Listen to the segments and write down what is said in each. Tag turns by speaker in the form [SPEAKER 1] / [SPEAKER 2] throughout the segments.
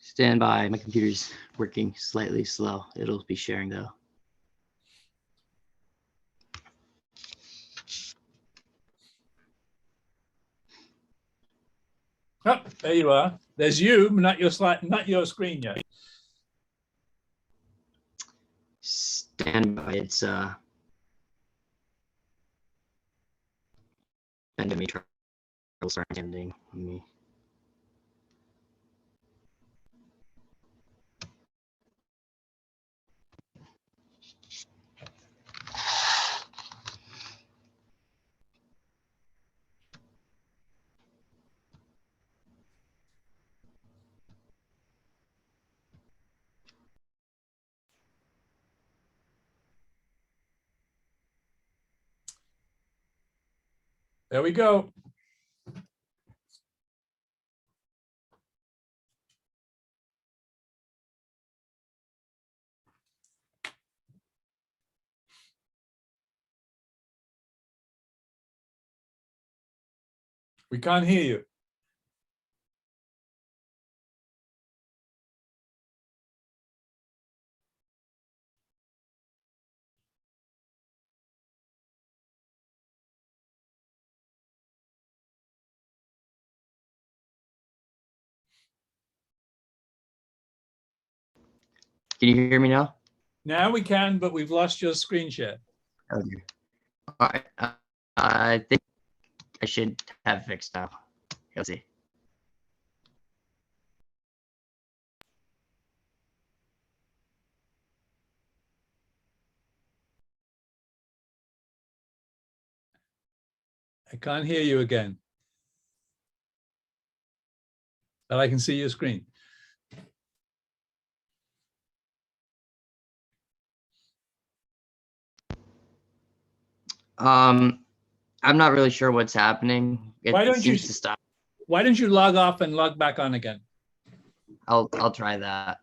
[SPEAKER 1] Stand by. My computer's working slightly slow. It'll be sharing though.
[SPEAKER 2] Oh, there you are. There's you, not your slide, not your screen yet.
[SPEAKER 1] Stand by. It's been me trouble starting ending. Let me.
[SPEAKER 2] There we go. We can't hear you.
[SPEAKER 1] Can you hear me now?
[SPEAKER 2] Now we can, but we've lost your screen share.
[SPEAKER 1] Okay. All right. I think I should have fixed now. Let's see.
[SPEAKER 2] I can't hear you again. But I can see your screen.
[SPEAKER 1] I'm not really sure what's happening. It
[SPEAKER 2] Why don't
[SPEAKER 1] seems
[SPEAKER 2] you
[SPEAKER 1] to stop.
[SPEAKER 2] Why don't you log off and log back on again?
[SPEAKER 1] I'll try that.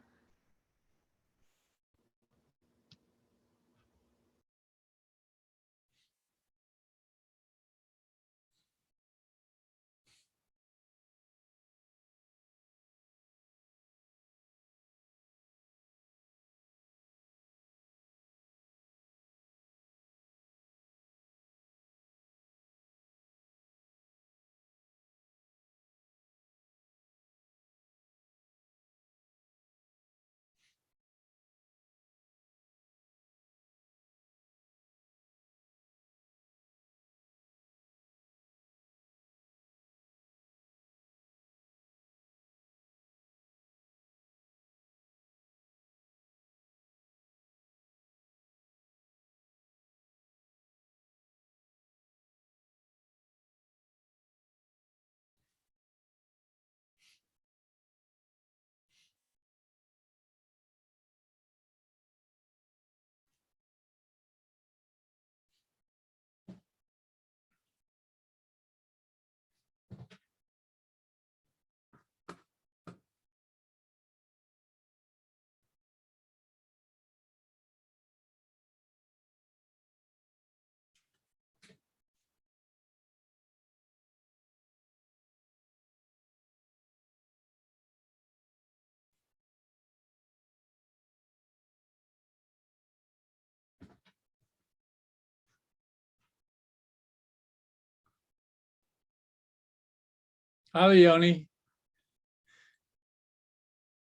[SPEAKER 2] Hi, Yoni.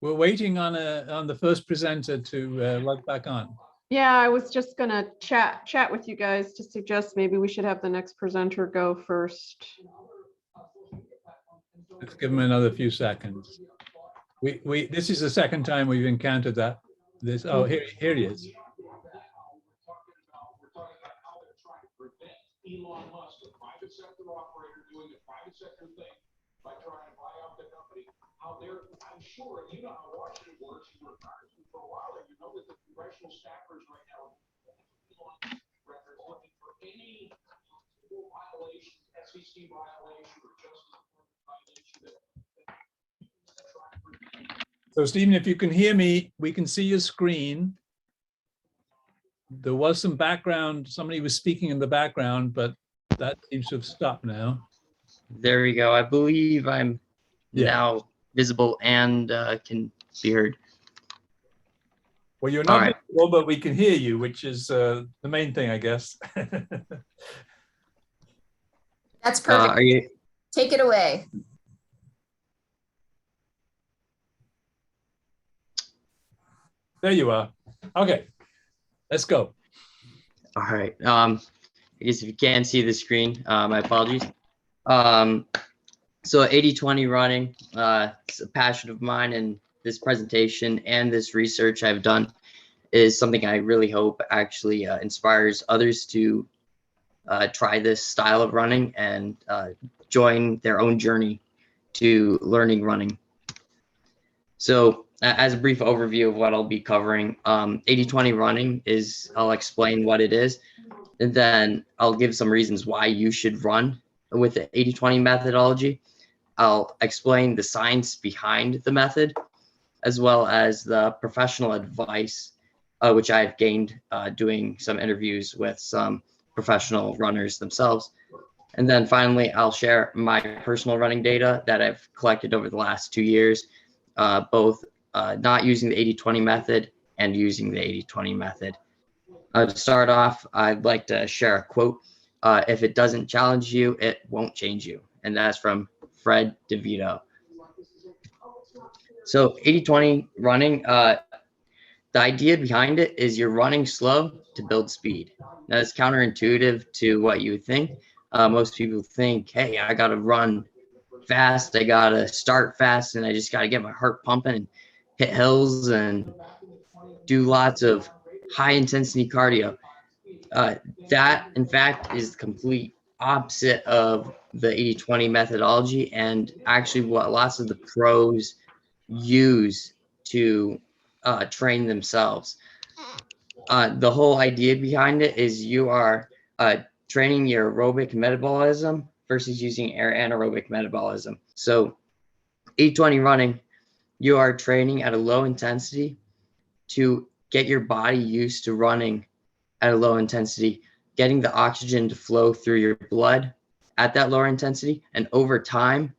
[SPEAKER 2] We're waiting on the first presenter to log back on.
[SPEAKER 3] Yeah, I was just gonna chat with you guys to suggest maybe we should have the next presenter go first.
[SPEAKER 2] Let's give him another few seconds. This is the second time we've encountered that. Oh, here he is.
[SPEAKER 4] Elon Musk, a private sector operator doing the private sector thing by trying to buy out the company. How they're, I'm sure, you know how Washington works. You were for a while, and you know that the congressional staffers right now records looking for any violation, SEC violation, or justice violation.
[SPEAKER 2] So, Stephen, if you can hear me, we can see your screen. There was some background, somebody was speaking in the background, but that seems to have stopped now.
[SPEAKER 1] There we go. I believe I'm now visible and can be heard.
[SPEAKER 2] Well, you're
[SPEAKER 1] All
[SPEAKER 2] not
[SPEAKER 1] right.
[SPEAKER 2] visible, but we can hear you, which is the main thing, I guess.
[SPEAKER 5] That's perfect.
[SPEAKER 1] Are you?
[SPEAKER 5] Take it away.
[SPEAKER 2] There you are. Okay, let's go.
[SPEAKER 1] All right. I guess if you can't see the screen, my apologies. So 80-20 running, it's a passion of mine, and this presentation and this research I've done is something I really hope actually inspires others to try this style of running and join their own journey to learning running. So as a brief overview of what I'll be covering, 80-20 running is, I'll explain what it is, and then I'll give some reasons why you should run with the 80-20 methodology. I'll explain the science behind the method, as well as the professional advice, which I've gained doing some interviews with some professional runners themselves. And then finally, I'll share my personal running data that I've collected over the last 2 years, both not using the 80-20 method and using the 80-20 method. To start off, I'd like to share a quote. If it doesn't challenge you, it won't change you. And that's from Fred DeVito. So 80-20 running, the idea behind it is you're running slow to build speed. Now, it's counterintuitive to what you would think. Most people think, hey, I got to run fast. I got to start fast, and I just got to get my heart pumping and hit hills and do lots of high-intensity cardio. That, in fact, is the complete opposite of the 80-20 methodology, and actually what lots of the pros use to train themselves. The whole idea behind it is you are training your aerobic metabolism versus using anaerobic metabolism. So 80-20 running, you are training at a low intensity to get your body used to running at a low intensity, getting the oxygen to flow through your blood at that lower intensity. And over time,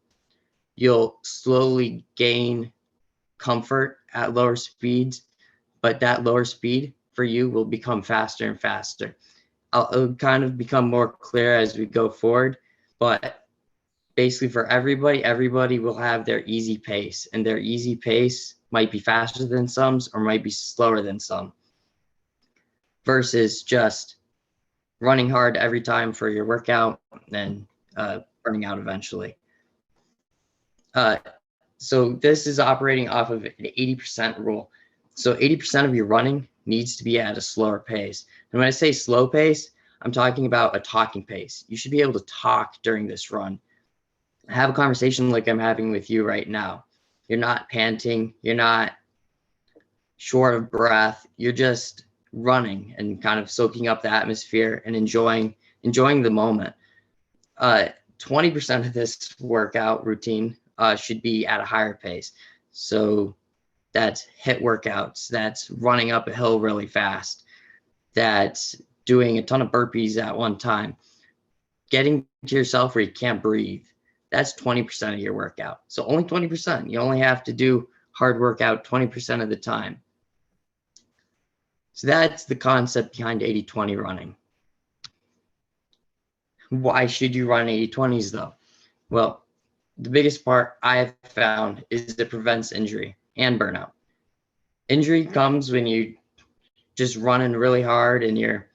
[SPEAKER 1] you'll slowly gain comfort at lower speeds, but that lower speed for you will become faster and faster. It'll kind of become more clear as we go forward, but basically for everybody will have their easy pace, and their easy pace might be faster than some's or might be slower than some, versus just running hard every time for your workout and burning out eventually. So this is operating off of an 80% rule. So 80% of your running needs to be at a slower pace. And when I say slow pace, I'm talking about a talking pace. You should be able to talk during this run. Have a conversation like I'm having with you right now. You're not panting. You're not short of breath. You're just running and kind of soaking up the atmosphere and enjoying the moment. 20% of this workout routine should be at a higher pace. So that's HIIT workouts, that's running up a hill really fast, that's doing a ton of burpees at one time, getting to yourself where you can't breathe. That's 20% of your workout. So only 20%. You only have to do hard workout 20% of the time. So that's the concept behind 80-20 running. Why should you run 80-20s though? Well, the biggest part I've found is it prevents injury and burnout. Injury comes when you just running really hard and you're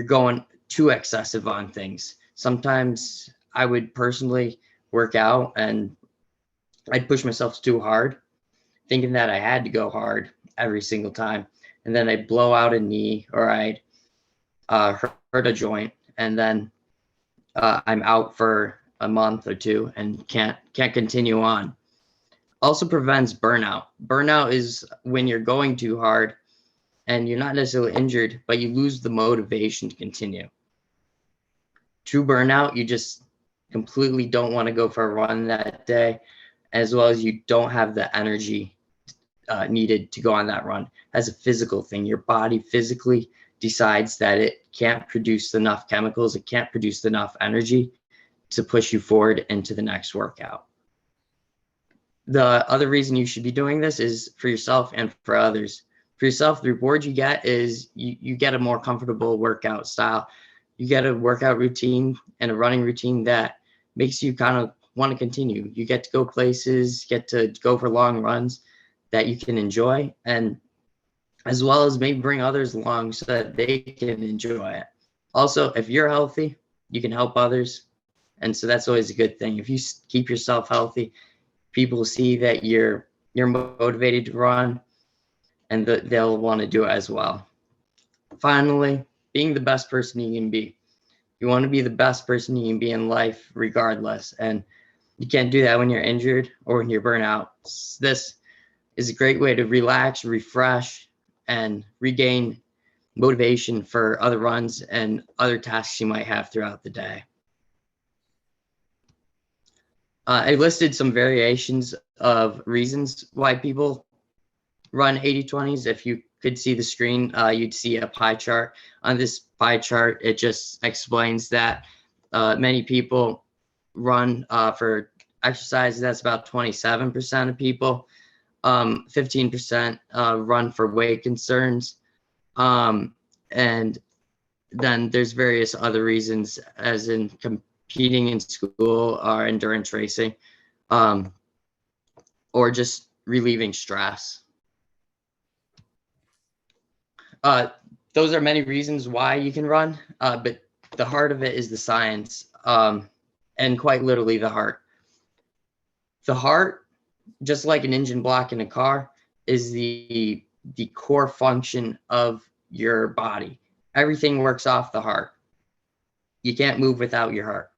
[SPEAKER 1] going too excessive on things. Sometimes I would personally work out and I'd push myself too hard, thinking that I had to go hard every single time. And then I'd blow out a knee or I'd hurt a joint, and then I'm out for a month or two and can't continue on. Also prevents burnout. Burnout is when you're going too hard and you're not necessarily injured, but you lose the motivation to continue. True burnout, you just completely don't want to go for a run that day, as well as you don't have the energy needed to go on that run. As a physical thing, your body physically decides that it can't produce enough chemicals, it can't produce enough energy to push you forward into the next workout. the other reason you should be doing this is for yourself and for others. For yourself, the reward you get is you get a more comfortable workout style. You get a workout routine and a running routine that makes you kind of want to continue. You get to go places, get to go for long runs that you can enjoy, and as well as maybe bring others along so that they can enjoy it. Also, if you're healthy, you can help others. And so that's always a good thing. If you keep yourself healthy, people see that you're motivated to run, and they'll want to do it as well. Finally, being the best person you can be. You want to be the best person you can be in life regardless. And you can't do that when you're injured or when you're burnt out. This is a great way to relax, refresh, and regain motivation for other runs and other tasks you might have throughout the day. I listed some variations of reasons why people run 80/20s. If you could see the screen, you'd see a pie chart. On this pie chart, it just explains that many people run for exercise. That's about 27% of people. 15% run for weight concerns. And then there's various other reasons, as in competing in school or endurance racing, or just relieving stress. Those are many reasons why you can run, but the heart of it is the science, and quite literally the heart. The heart, just like an engine block in a car, is the core function of your body. Everything works off the heart. You can't move without your heart.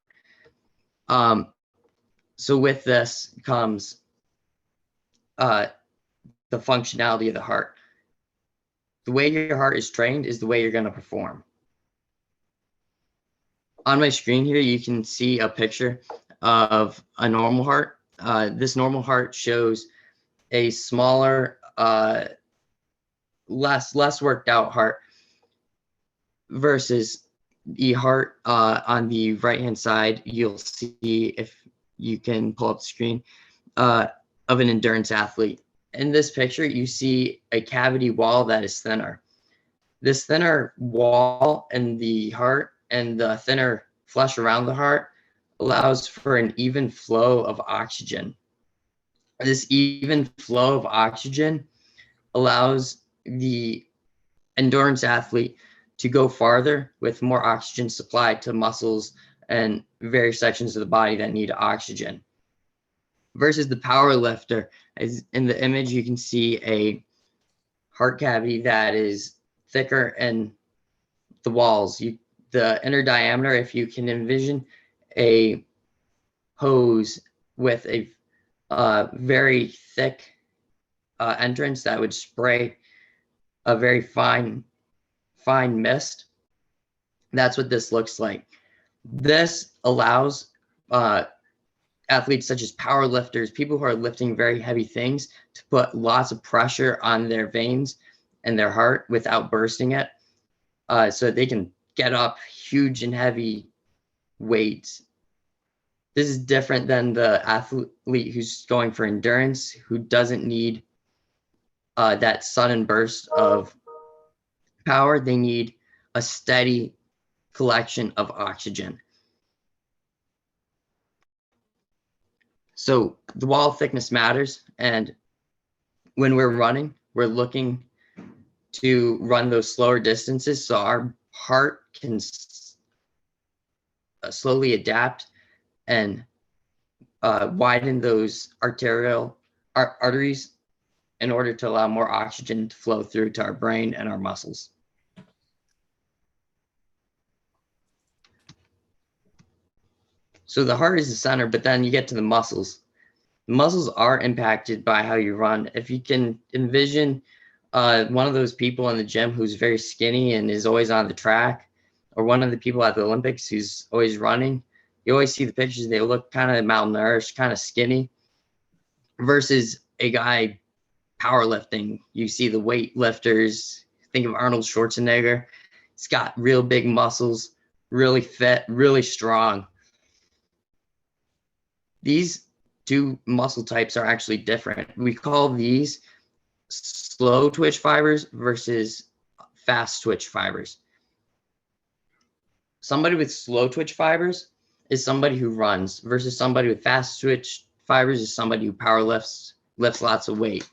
[SPEAKER 1] So with this comes the functionality of the heart. The way your heart is trained is the way you're going to perform. On my screen here, you can see a picture of a normal heart. This normal heart shows a smaller, less worked out heart versus the heart on the right hand side. You'll see, if you can pull up the screen, of an endurance athlete. In this picture, you see a cavity wall that is thinner. This thinner wall in the heart and the thinner flesh around the heart allows for an even flow of oxygen. This even flow of oxygen allows the endurance athlete to go farther with more oxygen supplied to muscles and various sections of the body that need oxygen. Versus the power lifter, as in the image, you can see a heart cavity that is thicker and the walls, the inner diameter, if you can envision a hose with a very thick entrance that would spray a very fine mist. That's what this looks like. This allows athletes such as power lifters, people who are lifting very heavy things, to put lots of pressure on their veins and their heart without bursting it, so they can get up huge and heavy weights. This is different than the athlete who's going for endurance, who doesn't need that sudden burst of power. They need a steady collection of oxygen. So the wall thickness matters, and when we're running, we're looking to run those slower distances so our heart can slowly adapt and widen those arteries in order to allow more oxygen to flow through to our brain and our muscles. So the heart is the center, but then you get to the muscles. The muscles are impacted by how you run. If you can envision one of those people in the gym who's very skinny and is always on the track, or one of the people at the Olympics who's always running, you always see the pictures, they look kind of malnourished, kind of skinny, versus a guy powerlifting. You see the weight lifters, think of Arnold Schwarzenegger. He's got real big muscles, really fit, really strong. These two muscle types are actually different. We call these slow twitch fibers versus fast twitch fibers. Somebody with slow twitch fibers is somebody who runs versus somebody with fast twitch fibers is somebody who power lifts lots of weight.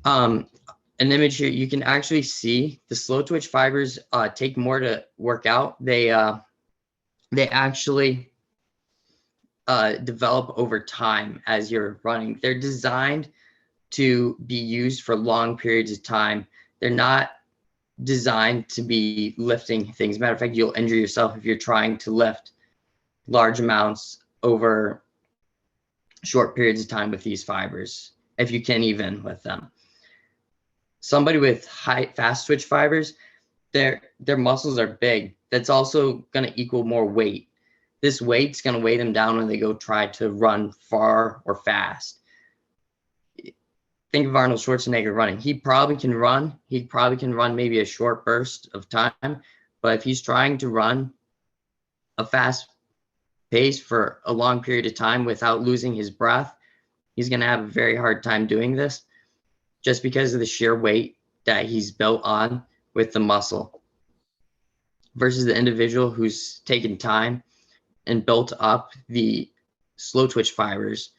[SPEAKER 1] An image here, you can actually see the slow twitch fibers take more to work out. They actually develop over time as you're running. They're designed to be used for long periods of time. They're not designed to be lifting things. Matter of fact, you'll injure yourself if you're trying to lift large amounts over short periods of time with these fibers, if you can even with them. Somebody with fast twitch fibers, their muscles are big. That's also going to equal more weight. This weight's going to weigh them down when they go try to run far or fast. Think of Arnold Schwarzenegger running. He probably can run. He probably can run maybe a short burst of time. But if he's trying to run a fast pace for a long period of time without losing his breath, he's going to have a very hard time doing this just because of the sheer weight that he's built on with the muscle versus the individual who's taken time and built up the slow twitch fibers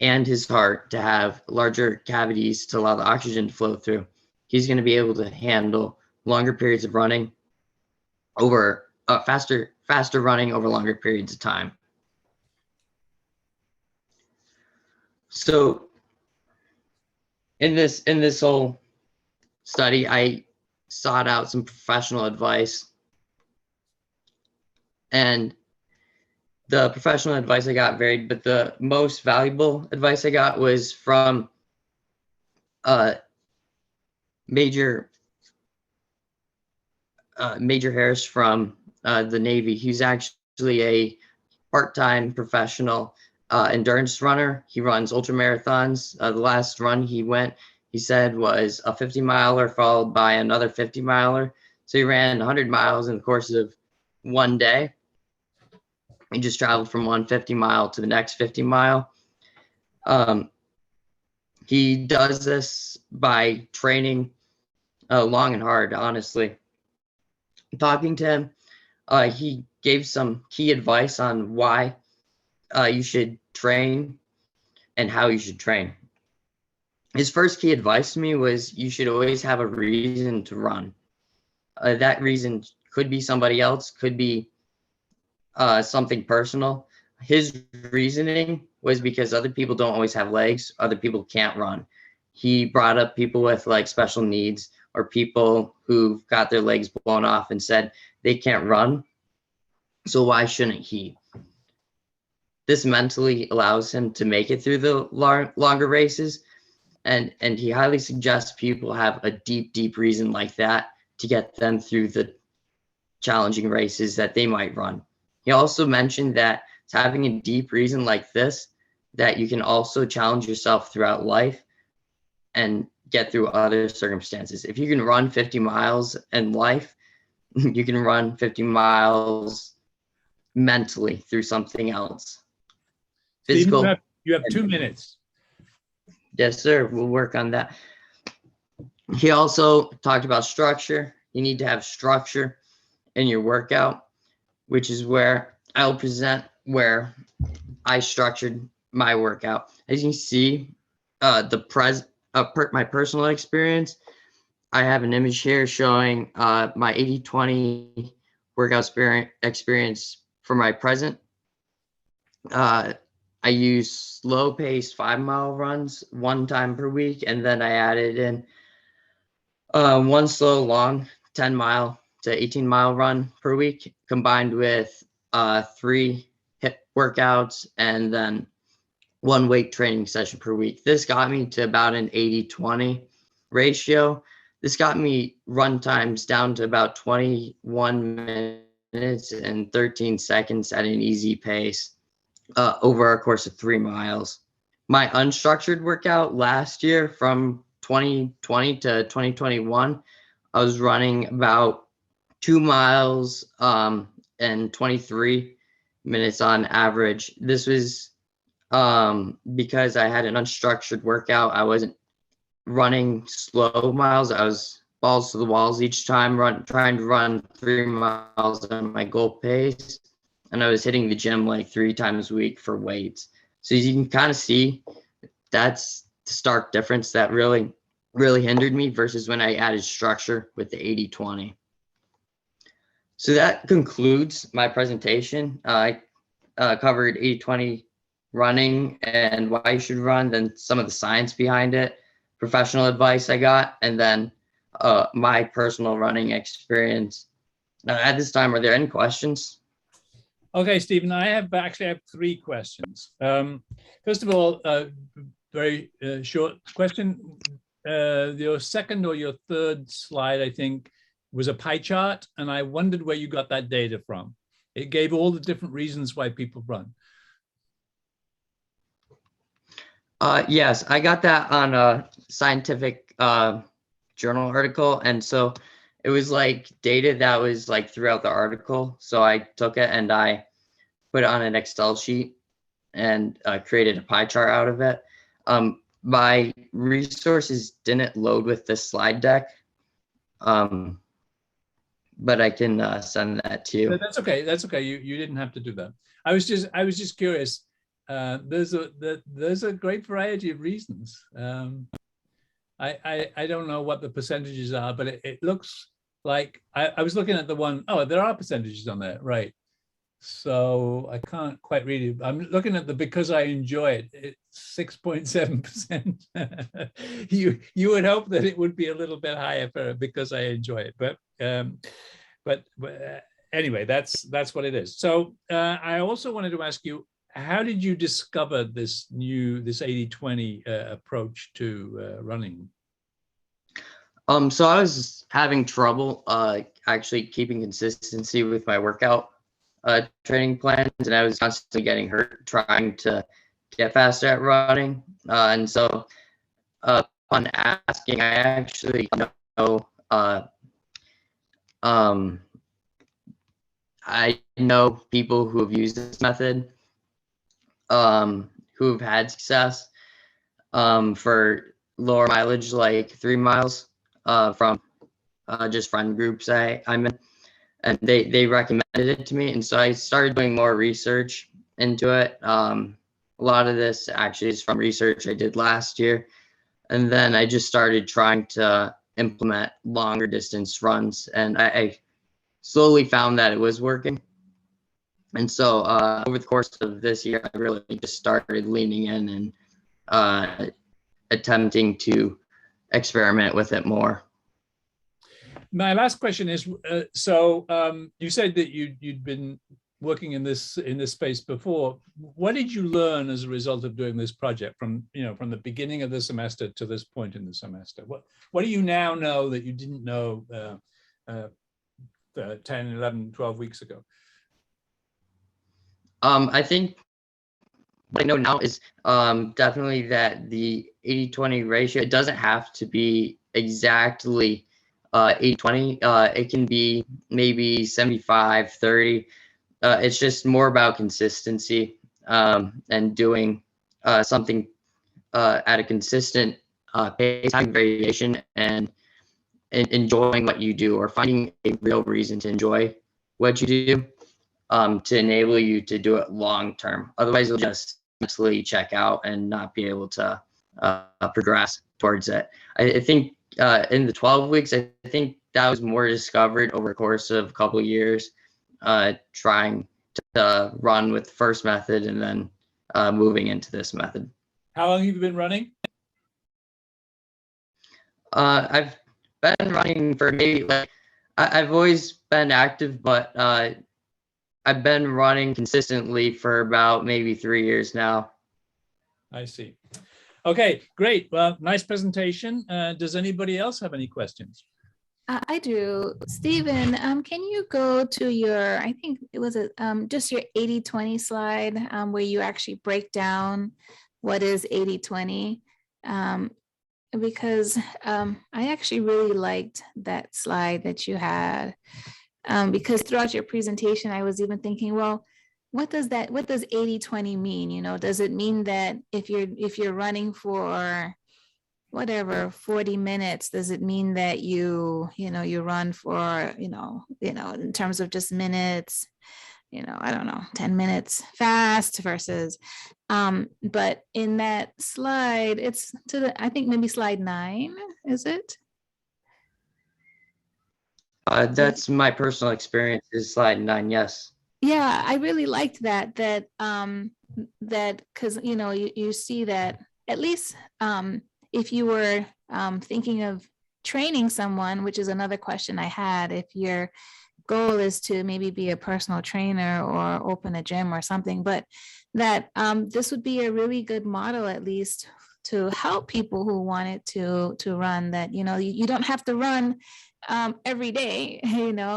[SPEAKER 1] and his heart to have larger cavities to allow the oxygen to flow through. He's going to be able to handle longer periods of running over faster running over longer periods of time. So in this whole study, I sought out some professional advice, and the professional advice I got varied, but the most valuable advice I got was from Major Harris from the Navy. He's actually a part-time professional endurance runner. He runs ultra marathons. The last run he went, he said, was a 50-miler followed by another 50-miler. So he ran 100 miles in the course of one day. He just traveled from one 50-mile to the next 50-mile. He does this by training long and hard, honestly. Talking to him, he gave some key advice on why you should train and how you should train. His first key advice to me was you should always have a reason to run. That reason could be somebody else, could be something personal. His reasoning was because other people don't always have legs, other people can't run. He brought up people with like special needs or people who've got their legs blown off and said they can't run, so why shouldn't he? This mentally allows him to make it through the longer races, and he highly suggests people have a deep reason like that to get them through the challenging races that they might run. He also mentioned that it's having a deep reason like this that you can also challenge yourself throughout life and get through other circumstances. If you can run 50 miles in life, you can run 50 miles mentally through something else. Physical.
[SPEAKER 2] Stephen, you have 2 minutes.
[SPEAKER 1] Yes, sir. We'll work on that. He also talked about structure. You need to have structure in your workout, which is where I'll present where I structured my workout. As you can see, my personal experience, I have an image here showing my 80-20 workout experience for my present. I use slow paced 5-mile runs 1 time per week, and then I added in one slow long 10-mile to 18-mile run per week, combined with 3 hip workouts and then 1 weight training session per week. This got me to about an 80-20 ratio. This got me run times down to about 21 minutes and 13 seconds at an easy pace over a course of 3 miles. My unstructured workout last year from 2020 to 2021, I was running about 2 miles and 23 minutes on average. This was because I had an unstructured workout. I wasn't running slow miles. I was balls to the walls each time, trying to run 3 miles on my goal pace. And I was hitting the gym like 3 times a week for weights. So you can kind of see that's the stark difference that really hindered me versus when I added structure with the 80-20. So that concludes my presentation. I covered 80-20 running and why you should run, then some of the science behind it, professional advice I got, and then my personal running experience. At this time, are there any questions?
[SPEAKER 2] Okay, Stephen, I actually have 3 questions. First of all, very short question. Your second or your third slide, I think, was a pie chart, and I wondered where you got that data from. It gave all the different reasons why people run.
[SPEAKER 1] Yes, I got that on a scientific journal article, and so it was like data that was like throughout the article. So I took it and I put it on an Excel sheet and created a pie chart out of it. My resources didn't load with this slide deck, but I can send that to you.
[SPEAKER 2] That's okay. That's okay. You didn't have to do that. I was just curious. There's a great variety of reasons. I don't know what the percentages are, but it looks like I was looking at the one. Oh, there are percentages on there, right? So I can't quite read it. I'm looking at the because I enjoy it. It's 6.7%. You would hope that it would be a little bit higher for because I enjoy it, but anyway, that's what it is. So I also wanted to ask you, how did you discover this 80-20 approach to running?
[SPEAKER 1] So I was having trouble actually keeping consistency with my workout training plans, and I was constantly getting hurt trying to get faster at running. And so upon asking, I actually know I know people who have used this method, who have had success for lower mileage, like 3 miles from just friend groups I'm in. And they recommended it to me. And so I started doing more research into it. A lot of this actually is from research I did last year. And then I just started trying to implement longer distance runs. And I slowly found that it was working. And so over the course of this year, I really just started leaning in and attempting to experiment with it more.
[SPEAKER 2] My last question is, so you said that you'd been working in this space before. What did you learn as a result of doing this project from the beginning of the semester to this point in the semester? What do you now know that you didn't know 10, 11, 12 weeks ago?
[SPEAKER 1] I think what I know now is definitely that the 80-20 ratio, it doesn't have to be exactly 80-20. It can be maybe 75-30. It's just more about consistency and doing something at a consistent pace, having variation, and enjoying what you do, or finding a real reason to enjoy what you do to enable you to do it long term. Otherwise, you'll just mentally check out and not be able to progress towards it. I think in the 12 weeks, I think that was more discovered over the course of a couple of years, trying to run with the first method and then moving into this method.
[SPEAKER 2] How long have you been running?
[SPEAKER 1] I've been running for maybe I've always been active, but I've been running consistently for about maybe 3 years now.
[SPEAKER 2] I see. Okay, great. Well, nice presentation. Does anybody else have any questions?
[SPEAKER 6] I do. Stephen, can you go to your, I think it was just your 80-20 slide where you actually break down what is 80-20? Because I actually really liked that slide that you had, because throughout your presentation, I was even thinking, well, what does 80-20 mean? You know, does it mean that if you're running for whatever 40 minutes, does it mean that you run for, in terms of just minutes, I don't know, 10 minutes fast versus, but in that slide, it's I think maybe slide 9, is it?
[SPEAKER 1] That's my personal experience is slide 9, yes.
[SPEAKER 6] Yeah, I really liked that because you see that at least if you were thinking of training someone, which is another question I had, if your goal is to maybe be a personal trainer or open a gym or something, but that this would be a really good model at least to help people who wanted to run, that you don't have to run every day,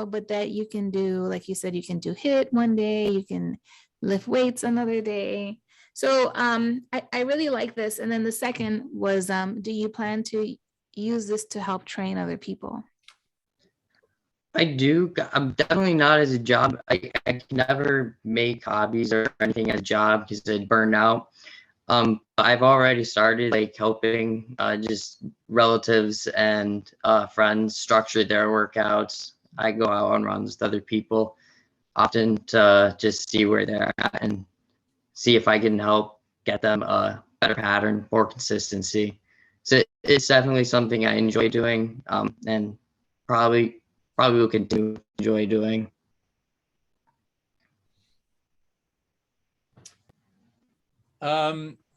[SPEAKER 6] but that you can do, like you said, you can do HIIT one day, you can lift weights another day. So I really like this. And then the second was, do you plan to use this to help train other people?
[SPEAKER 1] I do. I'm definitely not as a job. I can never make hobbies or anything as a job because I'd burn out. I've already started like helping just relatives and friends structure their workouts. I go out on runs with other people often to just see where they're at and see if I can help get them a better pattern, more consistency. So it's definitely something I enjoy doing, and probably will continue to enjoy doing.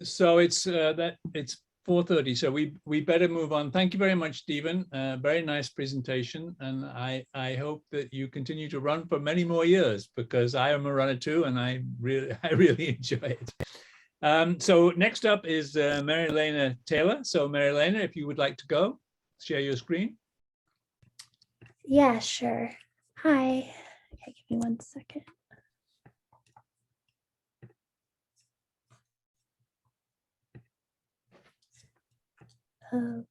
[SPEAKER 2] So it's 4:30, so we better move on. Thank you very much, Stephen. Very nice presentation, and I hope that you continue to run for many more years, because I am a runner too, and I really enjoy it. So next up is Mary Lena Taylor. So Mary Lena, if you would like to go, share your screen.
[SPEAKER 7] Yeah, sure. Hi. Okay, give me 1 second. Okay.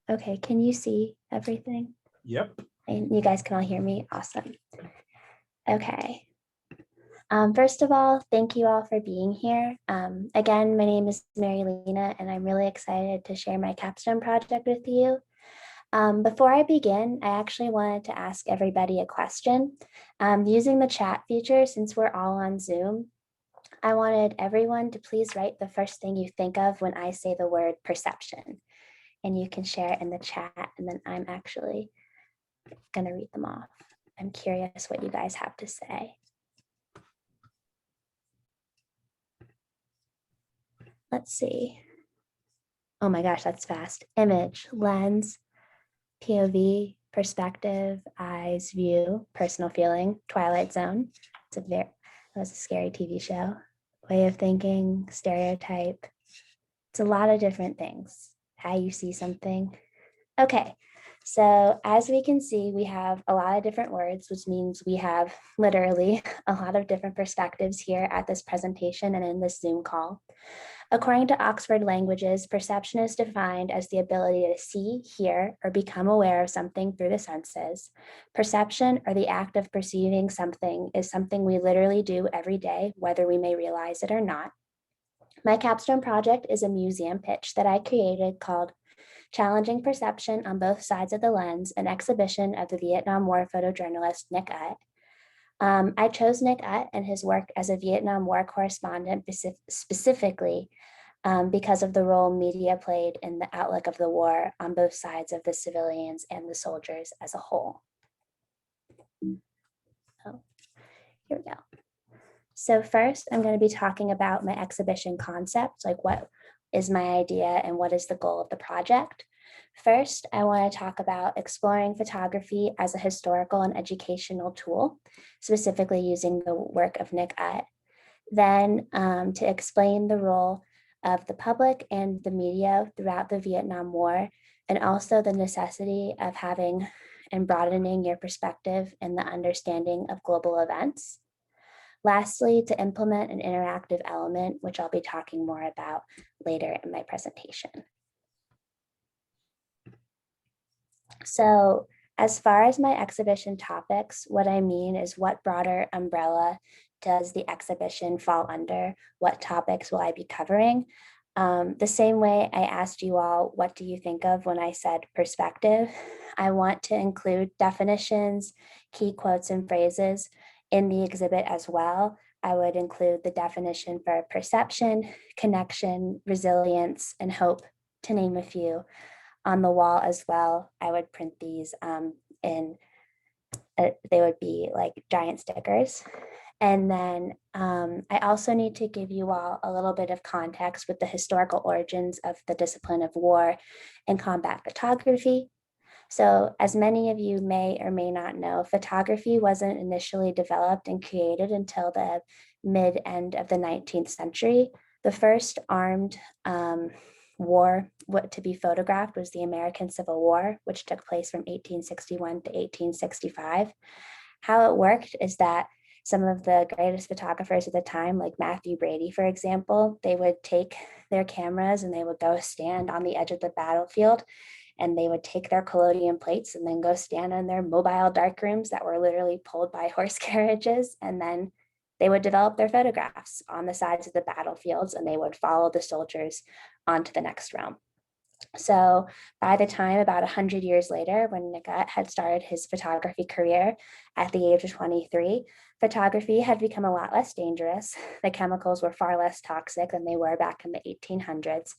[SPEAKER 7] Okay, can you see everything?
[SPEAKER 2] Yep.
[SPEAKER 7] And you guys can all hear me? Awesome. Okay. First of all, thank you all for being here. Again, my name is Mary Lena, and I'm really excited to share my capstone project with you. Before I begin, I actually wanted to ask everybody a question. Using the chat feature, since we're all on Zoom, I wanted everyone to please write the first thing you think of when I say the word perception. And you can share it in the chat, and then I'm actually going to read them off. I'm curious what you guys have to say. Let's see. Oh my gosh, that's fast. Image, lens, POV, perspective, eyes, view, personal feeling, Twilight Zone. That was a scary TV show. Way of thinking, stereotype. It's a lot of different things. How you see something. Okay, so as we can see, we have a lot of different words, which means we have literally a lot of different perspectives here at this presentation and in this Zoom call. According to Oxford Languages, perception is defined as the ability to see, hear, or become aware of something through the senses. Perception, or the act of perceiving something, is something we literally do every day, whether we may realize it or not. My capstone project is a museum pitch that I created called Challenging Perception on Both Sides of the Lens, an exhibition of the Vietnam War photojournalist Nick Ut. I chose Nick Ut and his work as a Vietnam War correspondent specifically because of the role media played in the outlook of the war on both sides of the civilians and the soldiers as a whole. Oh, here we go. So first, I'm going to be talking about my exhibition concept, like what is my idea and what is the goal of the project. First, I want to talk about exploring photography as a historical and educational tool, specifically using the work of Nick Ut. Then to explain the role of the public and the media throughout the Vietnam War, and also the necessity of having and broadening your perspective in the understanding of global events. Lastly, to implement an interactive element, which I'll be talking more about later in my presentation. So as far as my exhibition topics, what I mean is what broader umbrella does the exhibition fall under? What topics will I be covering? The same way I asked you all, what do you think of when I said perspective? I want to include definitions, key quotes and phrases in the exhibit as well. I would include the definition for perception, connection, resilience, and hope, to name a few. On the wall as well, I would print these they would be like giant stickers. And then I also need to give you all a little bit of context with the historical origins of the discipline of war and combat photography. So as many of you may or may not know, photography wasn't initially developed and created until the mid-end of the 19th century. The first armed war to be photographed was the American Civil War, which took place from 1861 to 1865. How it worked is that some of the greatest photographers at the time, like Matthew Brady, for example, they would take their cameras and they would go stand on the edge of the battlefield, and they would take their collodion plates and then go stand in their mobile darkrooms that were literally pulled by horse carriages. And then they would develop their photographs on the sides of the battlefields, and they would follow the soldiers onto the next realm. So by the time about 100 years later, when Nikat had started his photography career at the age of 23, photography had become a lot less dangerous. The chemicals were far less toxic than they were back in the 1800s,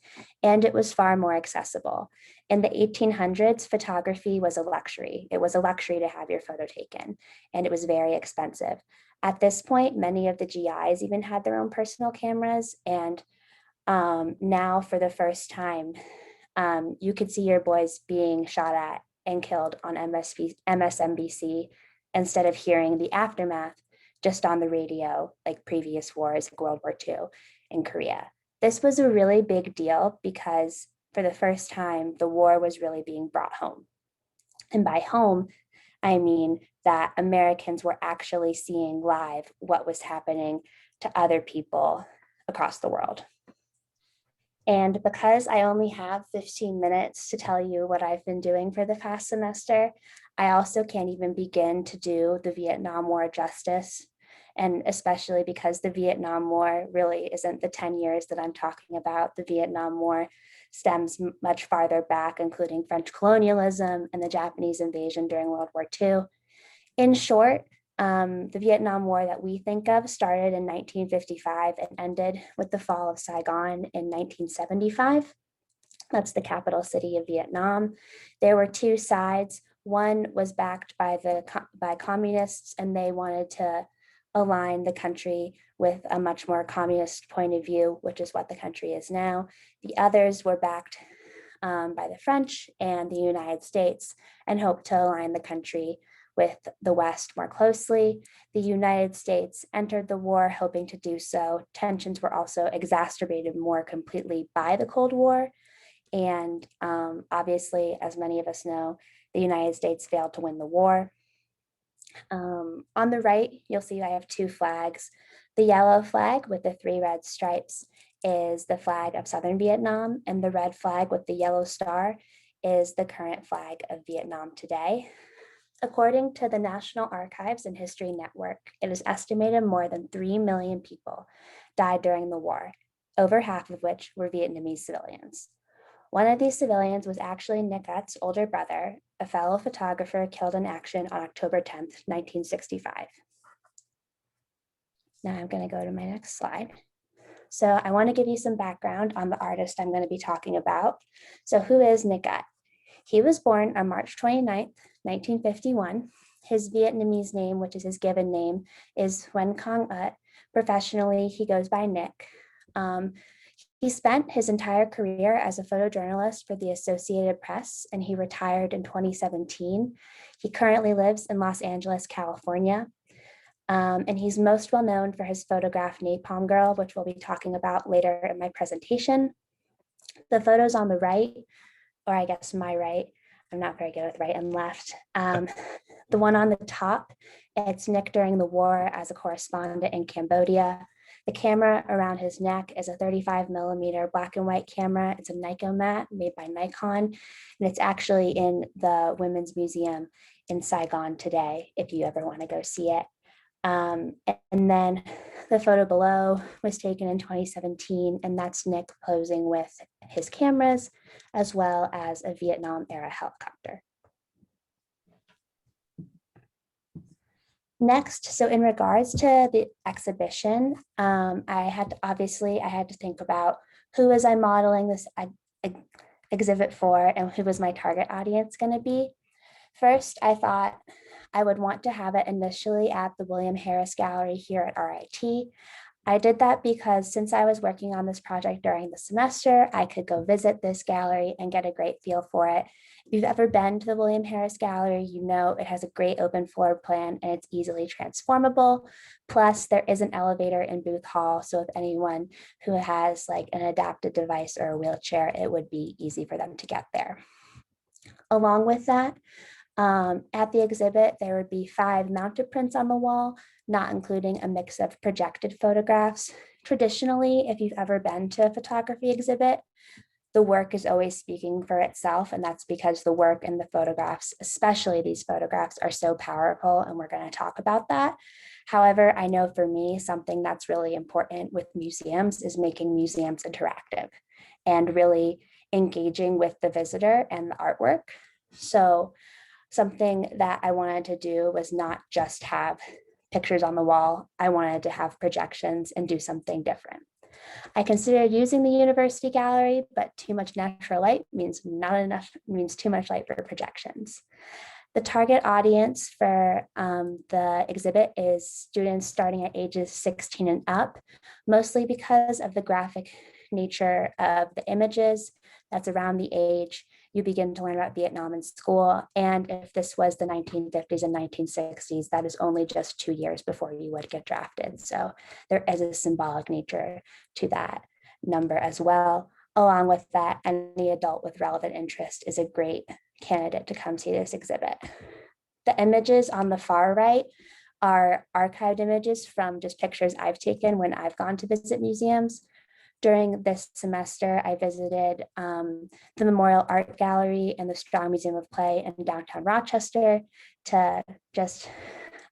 [SPEAKER 7] and it was far more accessible. In the 1800s, photography was a luxury. It was a luxury to have your photo taken, and it was very expensive. At this point, many of the GIs even had their own personal cameras, and now for the first time, you could see your boys being shot at and killed on MSNBC instead of hearing the aftermath just on the radio, like previous wars, like World War II in Korea. This was a really big deal because for the first time, the war was really being brought home. And by home, I mean that Americans were actually seeing live what was happening to other people across the world. And because I only have 15 minutes to tell you what I've been doing for the past semester, I also can't even begin to do the Vietnam War justice. And especially because the Vietnam War really isn't the 10 years that I'm talking about. The Vietnam War stems much farther back, including French colonialism and the Japanese invasion during World War II. In short, the Vietnam War that we think of started in 1955 and ended with the fall of Saigon in 1975. That's the capital city of Vietnam. There were two sides. One was backed by communists, and they wanted to align the country with a much more communist point of view, which is what the country is now. The others were backed by the French and the United States and hoped to align the country with the West more closely. The United States entered the war hoping to do so. Tensions were also exacerbated more completely by the Cold War. And obviously, as many of us know, the United States failed to win the war. On the right, you'll see I have two flags. The yellow flag with the 3 red stripes is the flag of Southern Vietnam, and the red flag with the yellow star is the current flag of Vietnam today. According to the National Archives and History Network, it is estimated more than 3 million people died during the war, over half of which were Vietnamese civilians. One of these civilians was actually Nikat's older brother, a fellow photographer killed in action on October 10th, 1965. Now I'm going to go to my next slide. So I want to give you some background on the artist I'm going to be talking about. So who is Nikat? He was born on March 29th, 1951. His Vietnamese name, which is his given name, is Nguyen Cong Ut. Professionally, he goes by Nick. He spent his entire career as a photojournalist for the Associated Press, and he retired in 2017. He currently lives in Los Angeles, California. And he's most well known for his photograph Napalm Girl, which we'll be talking about later in my presentation. The photos on the right, or I guess my right, I'm not very good with right and left. The one on the top, it's Nick during the war as a correspondent in Cambodia. The camera around his neck is a 35mm black and white camera. It's a Nicomat made by Nikon, and it's actually in the Women's Museum in Saigon today, if you ever want to go see it. And then the photo below was taken in 2017, and that's Nick posing with his cameras, as well as a Vietnam era helicopter. Next, so in regards to the exhibition, I had to think about who was I modeling this exhibit for and who was my target audience going to be. First, I thought I would want to have it initially at the William Harris Gallery here at RIT. I did that because since I was working on this project during the semester, I could go visit this gallery and get a great feel for it. If you've ever been to the William Harris Gallery, you know it has a great open floor plan and it's easily transformable. Plus, there is an elevator in Booth Hall, so if anyone who has like an adapted device or a wheelchair, it would be easy for them to get there. Along with that, at the exhibit, there would be 5 mounted prints on the wall, not including a mix of projected photographs. Traditionally, if you've ever been to a photography exhibit, the work is always speaking for itself, and that's because the work and the photographs, especially these photographs, are so powerful, and we're going to talk about that. However, I know for me, something that's really important with museums is making museums interactive and really engaging with the visitor and the artwork. So something that I wanted to do was not just have pictures on the wall. I wanted to have projections and do something different. I considered using the university gallery, but too much natural light means too much light for projections. The target audience for the exhibit is students starting at ages 16 and up, mostly because of the graphic nature of the images. That's around the age you begin to learn about Vietnam in school. And if this was the 1950s and 1960s, that is only just 2 years before you would get drafted. So there is a symbolic nature to that number as well. Along with that, any adult with relevant interest is a great candidate to come see this exhibit. The images on the far right are archived images from just pictures I've taken when I've gone to visit museums. During this semester, I visited the Memorial Art Gallery and the Strong Museum of Play in downtown Rochester to just,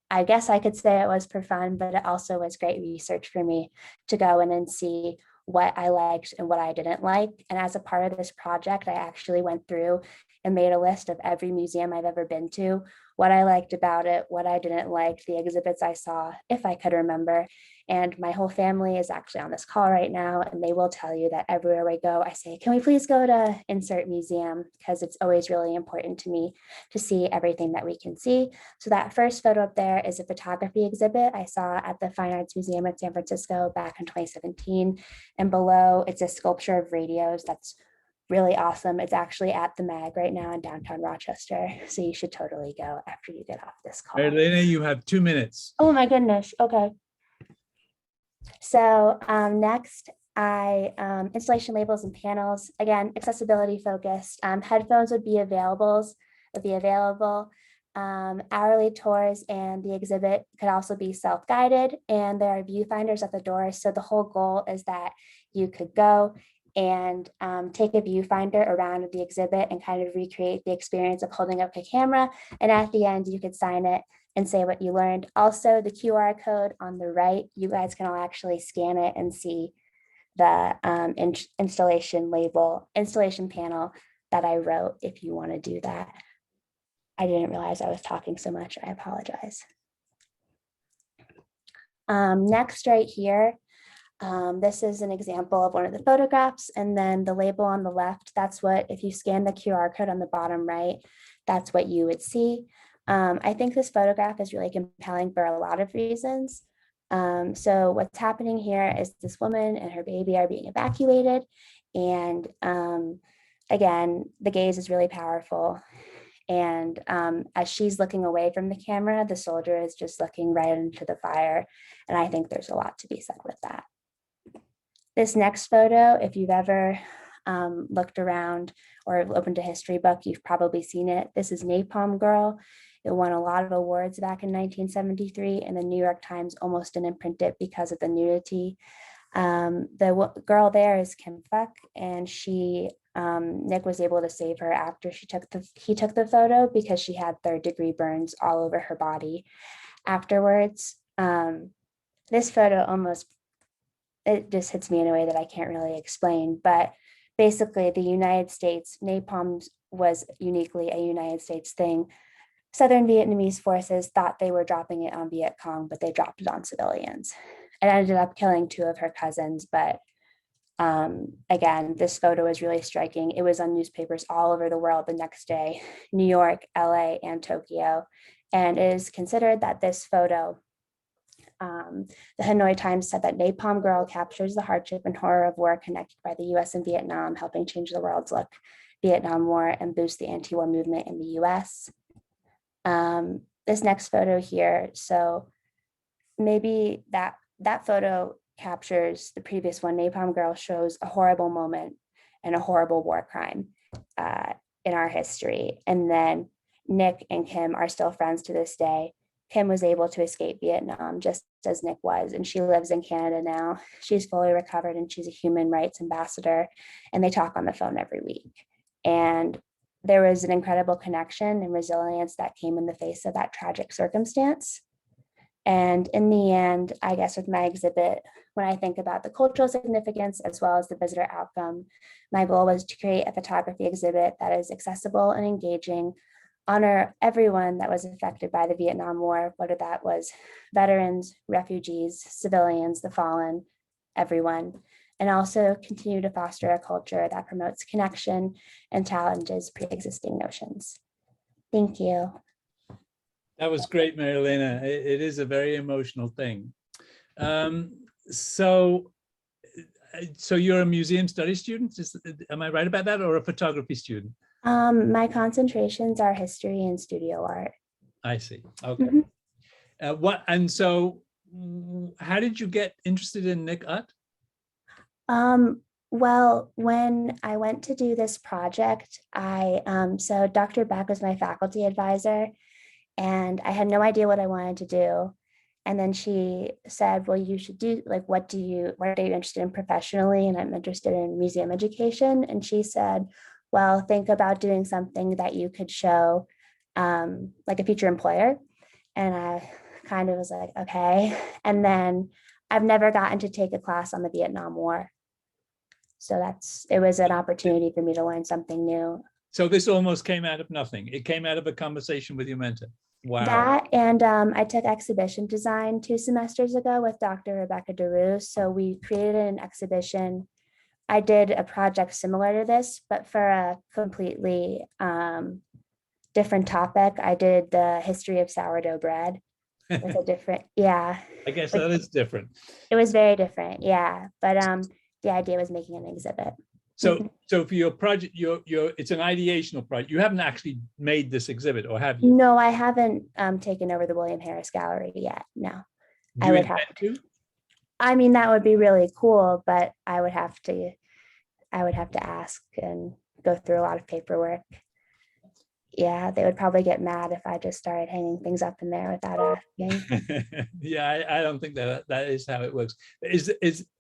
[SPEAKER 7] I guess I could say it was for fun, but it also was great research for me to go in and see what I liked and what I didn't like. And as a part of this project, I actually went through and made a list of every museum I've ever been to, what I liked about it, what I didn't like, the exhibits I saw, if I could remember. And my whole family is actually on this call right now, and they will tell you that everywhere we go, I say, can we please go to insert museum? Because it's always really important to me to see everything that we can see. So that first photo up there is a photography exhibit I saw at the Fine Arts Museum in San Francisco back in 2017. And below, it's a sculpture of radios that's really awesome. It's actually at the MAG right now in downtown Rochester. So you should totally go after you get off this call.
[SPEAKER 2] All right, Lena, you have 2 minutes.
[SPEAKER 7] Oh my goodness. Okay. So next, installation labels and panels, again, accessibility focused. Headphones would be available. Hourly tours and the exhibit could also be self-guided, and there are viewfinders at the door. So the whole goal is that you could go and take a viewfinder around the exhibit and kind of recreate the experience of holding up a camera. And at the end, you could sign it and say what you learned. Also, the QR code on the right, you guys can all actually scan it and see the installation panel that I wrote if you want to do that. I didn't realize I was talking so much. I apologize. Next, right here, this is an example of one of the photographs, and then the label on the left, that's what, if you scan the QR code on the bottom right, that's what you would see. I think this photograph is really compelling for a lot of reasons. So what's happening here is this woman and her baby are being evacuated. And again, the gaze is really powerful. And as she's looking away from the camera, the soldier is just looking right into the fire. And I think there's a lot to be said with that. This next photo, if you've ever looked around or opened a history book, you've probably seen it. This is Napalm Girl. It won a lot of awards back in 1973, and the New York Times almost didn't print it because of the nudity. The girl there is Kim Fuck, and Nick was able to save her after he took the photo because she had third-degree burns all over her body afterwards. This photo it just hits me in a way that I can't really explain, but basically the United States, napalm was uniquely a United States thing. Southern Vietnamese forces thought they were dropping it on Viet Cong, but they dropped it on civilians. It ended up killing 2 of her cousins, but again, this photo is really striking. It was on newspapers all over the world the next day, New York, LA, and Tokyo. And it is considered that this photo, the Hanoi Times said that Napalm Girl captures the hardship and horror of war connected by the US and Vietnam, helping change the world's look, Vietnam War, and boost the anti-war movement in the US. This next photo here, so maybe that photo captures the previous one. Napalm Girl shows a horrible moment and a horrible war crime in our history. And then Nick and Kim are still friends to this day. Kim was able to escape Vietnam just as Nick was, and she lives in Canada now. She's fully recovered and she's a human rights ambassador, and they talk on the phone every week. And there was an incredible connection and resilience that came in the face of that tragic circumstance. And in the end, I guess with my exhibit, when I think about the cultural significance as well as the visitor outcome, my goal was to create a photography exhibit that is accessible and engaging, honor everyone that was affected by the Vietnam War, whether that was veterans, refugees, civilians, the fallen, everyone, and also continue to foster a culture that promotes connection and challenges pre-existing notions. Thank you.
[SPEAKER 2] That was great, Marilena. It is a very emotional thing. So you're a museum studies student? Am I right about that, or a photography student?
[SPEAKER 7] My concentrations are history and studio art.
[SPEAKER 2] I see. Okay. How did you get interested in Nick Ut?
[SPEAKER 7] Well, when I went to do this project, so Dr. Beck was my faculty advisor, and I had no idea what I wanted to do. And then she said, well, you should do, like, what are you interested in professionally? And I'm interested in museum education. And she said, well, think about doing something that you could show like a future employer. And I kind of was like, okay. And then I've never gotten to take a class on the Vietnam War. So it was an opportunity for me to learn something new.
[SPEAKER 2] So this almost came out of nothing. It came out of a conversation with your mentor. Wow.
[SPEAKER 7] That, and I took exhibition design 2 semesters ago with Dr. Rebecca DeRue. So we created an exhibition. I did a project similar to this, but for a completely different topic. I did the history of sourdough bread with a different, yeah.
[SPEAKER 2] I guess that is different.
[SPEAKER 7] It was very different, yeah. But the idea was making an exhibit.
[SPEAKER 2] So for your project, it's an ideational project. You haven't actually made this exhibit, or have you?
[SPEAKER 7] No, I haven't taken over the William Harris Gallery yet. No,
[SPEAKER 2] I would have to.
[SPEAKER 7] I mean, that would be really cool, but I would have to ask and go through a lot of paperwork. Yeah, they would probably get mad if I just started hanging things up in there without asking.
[SPEAKER 2] Yeah, I don't think that is how it works. Is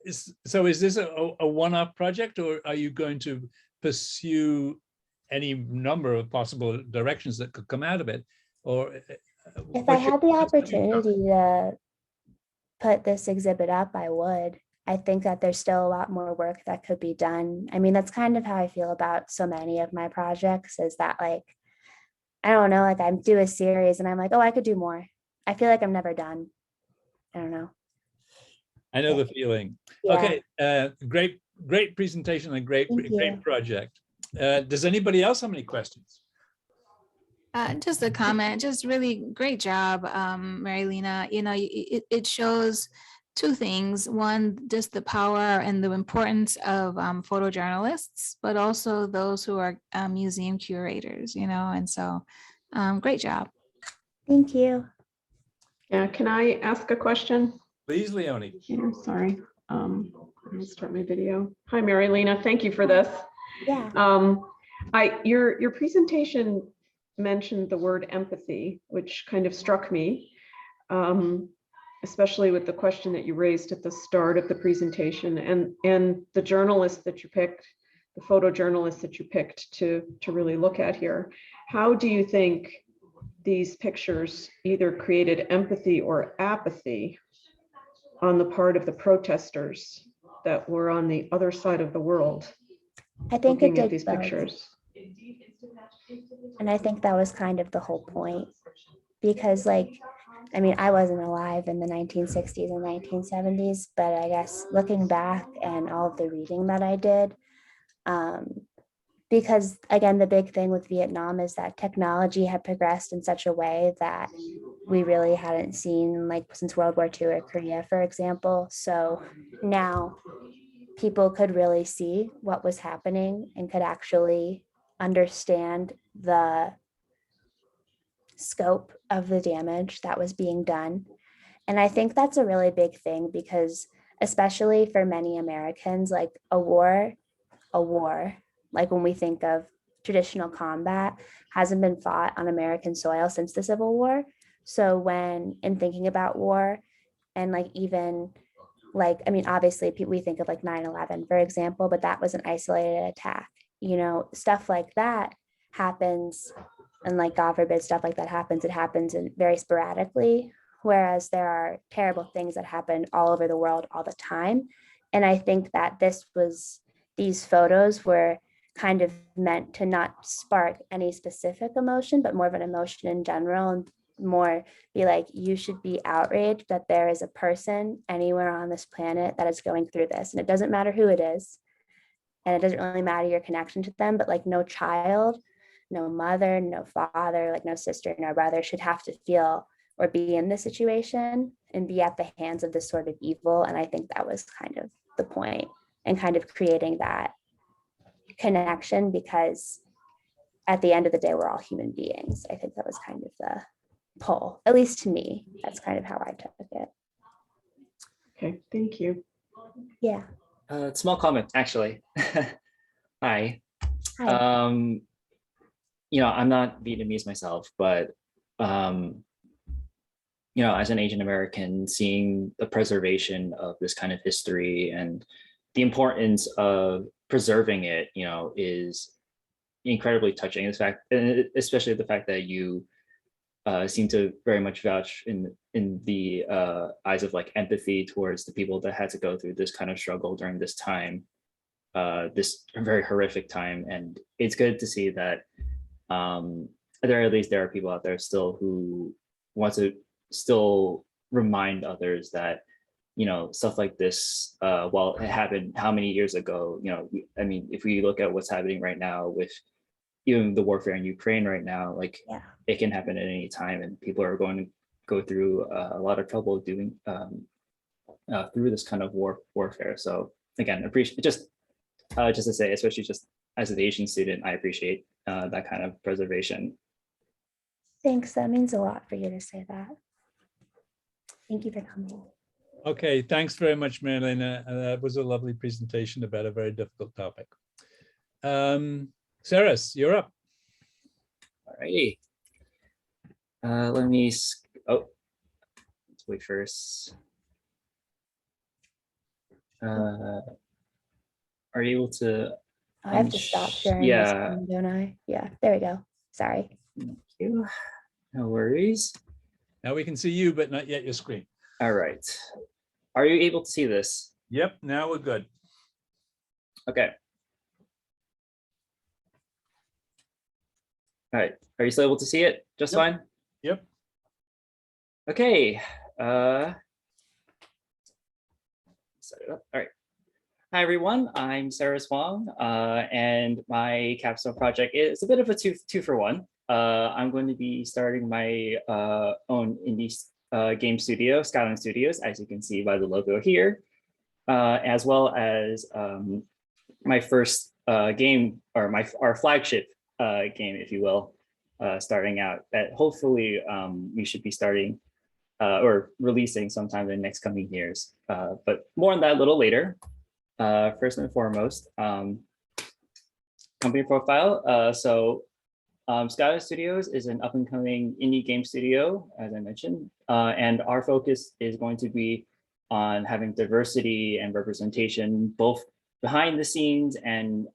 [SPEAKER 2] this a one-off project, or are you going to pursue any number of possible directions that could come out of it? Or
[SPEAKER 7] if I had the opportunity to put this exhibit up, I would. I think that there's still a lot more work that could be done. I mean, that's kind of how I feel about so many of my projects, is that, like, I don't know, like, I do a series and I'm like, oh, I could do more. I feel like I'm never done. I don't know.
[SPEAKER 2] I know the feeling.
[SPEAKER 7] Yeah.
[SPEAKER 2] Okay, great presentation and great project. Does anybody else have any questions?
[SPEAKER 6] Just a comment, just really great job, Marilena. You know, it shows 2 things. One, just the power and the importance of photojournalists, but also those who are museum curators, you know, and so great job.
[SPEAKER 7] Thank you.
[SPEAKER 3] Yeah, can I ask a question?
[SPEAKER 2] Please, Leonie.
[SPEAKER 3] Yeah, sorry. I'm gonna start my video. Hi, Marilena. Thank you for this.
[SPEAKER 7] Yeah.
[SPEAKER 3] Your presentation mentioned the word empathy, which kind of struck me, especially with the question that you raised at the start of the presentation, and the journalist that you picked, the photojournalist that you picked to really look at here. How do you think these pictures either created empathy or apathy on the part of the protesters that were on the other side of the world
[SPEAKER 7] I think it
[SPEAKER 3] looking at
[SPEAKER 7] did
[SPEAKER 3] these
[SPEAKER 7] both.
[SPEAKER 3] pictures?
[SPEAKER 7] And I think that was kind of the whole point, because like, I mean, I wasn't alive in the 1960s and 1970s, but I guess looking back and all of the reading that I did, because again, the big thing with Vietnam is that technology had progressed in such a way that we really hadn't seen like since World War II or Korea, for example. So now people could really see what was happening and could actually understand the scope of the damage that was being done. And I think that's a really big thing, because especially for many Americans, like a war, like when we think of traditional combat, hasn't been fought on American soil since the Civil War. So when in thinking about war, and like even like, I mean, obviously we think of like 9/11, for example, but that was an isolated attack, you know, stuff like that happens. And like, God forbid, stuff like that happens, it happens in very sporadically. Whereas there are terrible things that happen all over the world all the time. And I think that these photos were kind of meant to not spark any specific emotion, but more of an emotion in general, and more be like, you should be outraged that there is a person anywhere on this planet that is going through this. And it doesn't matter who it is. And it doesn't really matter your connection to them, but like no child, no mother, no father, like no sister, no brother should have to feel or be in this situation and be at the hands of this sort of evil. And I think that was kind of the point, and kind of creating that connection, because at the end of the day, we're all human beings. I think that was kind of the pull, at least to me. That's kind of how I took it.
[SPEAKER 3] Okay, thank you.
[SPEAKER 7] Yeah.
[SPEAKER 8] Small comment, actually. Hi.
[SPEAKER 7] Hi.
[SPEAKER 8] You know, I'm not Vietnamese myself, but you know, as an Asian American, seeing the preservation of this kind of history and the importance of preserving it, you know, is incredibly touching. This fact, and especially the fact that you seem to very much vouch in the eyes of like empathy towards the people that had to go through this kind of struggle during this time, this very horrific time. And it's good to see that there are people out there still who want to still remind others that, you know, stuff like this, while it happened how many years ago, you know, I mean, if we look at what's happening right now with even the warfare in Ukraine right now, like it can happen at any time, and people are going to go through a lot of trouble doing through this kind of warfare. So again, appreciate just to say, especially just as an Asian student, I appreciate that kind of preservation.
[SPEAKER 7] Thanks. That means a lot for you to say that. Thank you for coming.
[SPEAKER 2] Okay, thanks very much, Marilena. That was a lovely presentation about a very difficult topic. Seras, you're up.
[SPEAKER 8] All righty. Let me, let's wait first. Are you able to?
[SPEAKER 7] I have to stop sharing my screen, don't I? Yeah, there we go. Sorry.
[SPEAKER 8] Thank you. No worries.
[SPEAKER 2] Now we can see you, but not yet your screen.
[SPEAKER 8] All right. Are you able to see this?
[SPEAKER 2] Yep, now we're good.
[SPEAKER 8] Okay. All right. Are you still able to see it just fine?
[SPEAKER 2] Yep.
[SPEAKER 8] Okay. Set it up. All right. Hi, everyone. I'm Seras Wong, and my capstone project is a bit of a two for one. I'm going to be starting my own indie game studio, Skyline Studios, as you can see by the logo here, as well as my first game, or our flagship game, if you will, starting out that hopefully we should be starting or releasing sometime in the next coming years. But more on that a little later. First and foremost, company profile. So Skyline Studios is an up-and-coming indie game studio, as I mentioned, and our focus is going to be on having diversity and representation, both behind the scenes and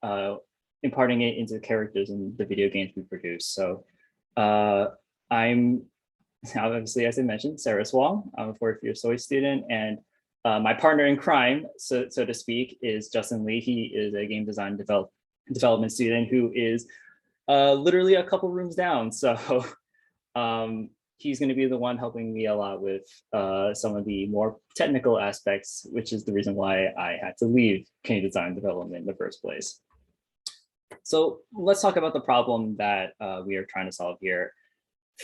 [SPEAKER 8] imparting it into the characters in the video games we produce. So I'm obviously, as I mentioned, Seras Wong. I'm a fourth year Soy student, and my partner in crime, so to speak, is Justin Lee. He is a game design development student who is literally a couple rooms down. So he's going to be the one helping me a lot with some of the more technical aspects, which is the reason why I had to leave game design development in the first place. So let's talk about the problem that we are trying to solve here.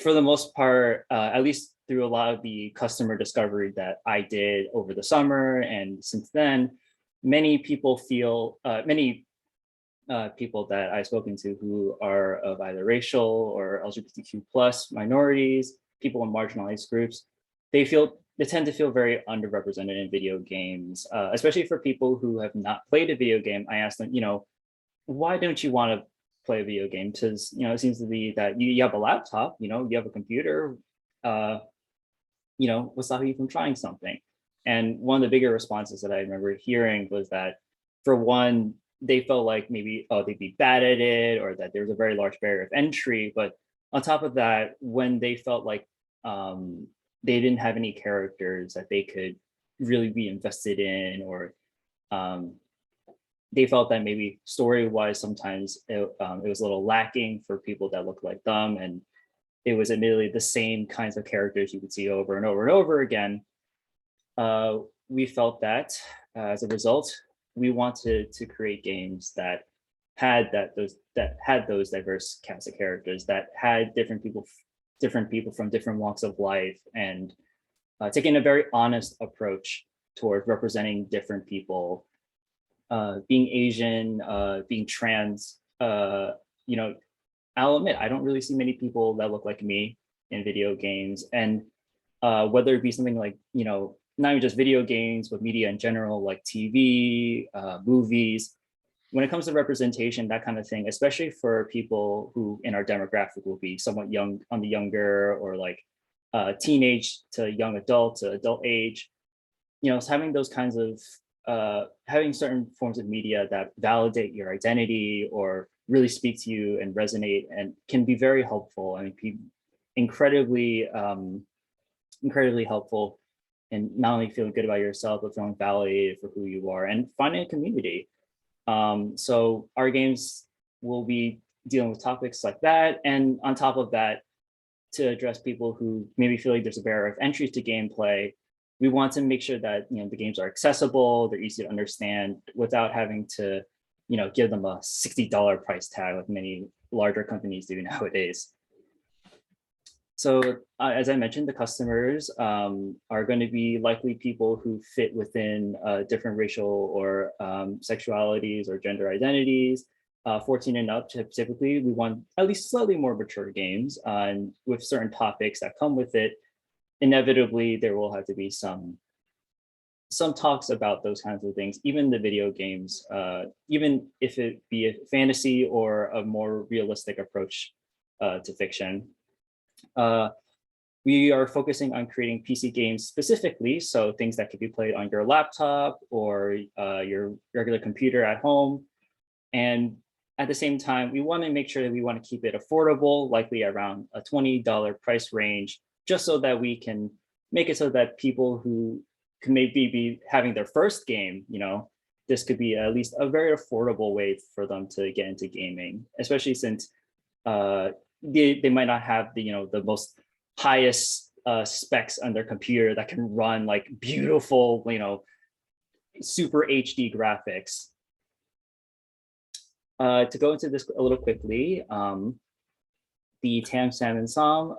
[SPEAKER 8] For the most part, at least through a lot of the customer discovery that I did over the summer and since then, many people feel, people that I've spoken to who are of either racial or LGBTQ plus minorities, people in marginalized groups, they tend to feel very underrepresented in video games, especially for people who have not played a video game. I ask them, why don't you want to play a video game? Because it seems to be that you have a laptop, you have a computer, what's stopping you from trying something? And one of the bigger responses that I remember hearing was that, for one, they felt like maybe, they'd be bad at it, or that there was a very large barrier of entry. But on top of that, when they felt like they didn't have any characters that they could really be invested in, or they felt that maybe story-wise, sometimes it was a little lacking for people that look like them. And it was admittedly the same kinds of characters you would see over and over and over again. We felt that as a result, we wanted to create games that had those diverse cast of characters, that had different people from different walks of life, and taking a very honest approach towards representing different people, being Asian, being trans. I'll admit, I don't really see many people that look like me in video games, and whether it be something like, not even just video games, but media in general, like TV, movies. When it comes to representation, that kind of thing, especially for people who in our demographic will be somewhat young, on the younger, or like teenage to young adult to adult age, having those kinds of, having certain forms of media that validate your identity or really speak to you and resonate and can be very helpful. I mean, incredibly helpful. And not only feeling good about yourself, but feeling validated for who you are and finding a community. So our games will be dealing with topics like that. And on top of that, to address people who maybe feel like there's a barrier of entry to gameplay, we want to make sure that the games are accessible, they're easy to understand, without having to give them a $60 price tag like many larger companies do nowadays. So as I mentioned, the customers are going to be likely people who fit within different racial or sexualities or gender identities. 14 and up, typically, we want at least slightly more mature games, and with certain topics that come with it. Inevitably, there will have to be some talks about those kinds of things, even the video games, even if it be a fantasy or a more realistic approach to fiction. We are focusing on creating PC games specifically, so things that could be played on your laptop or your regular computer at home. And at the same time, we want to make sure that we want to keep it affordable, likely around a $20 price range, just so that we can make it so that people who can maybe be having their first game, this could be at least a very affordable way for them to get into gaming, especially since they might not have the most highest specs on their computer that can run like beautiful, super HD graphics. To go into this a little quickly, the Tam, Sam, and Sam.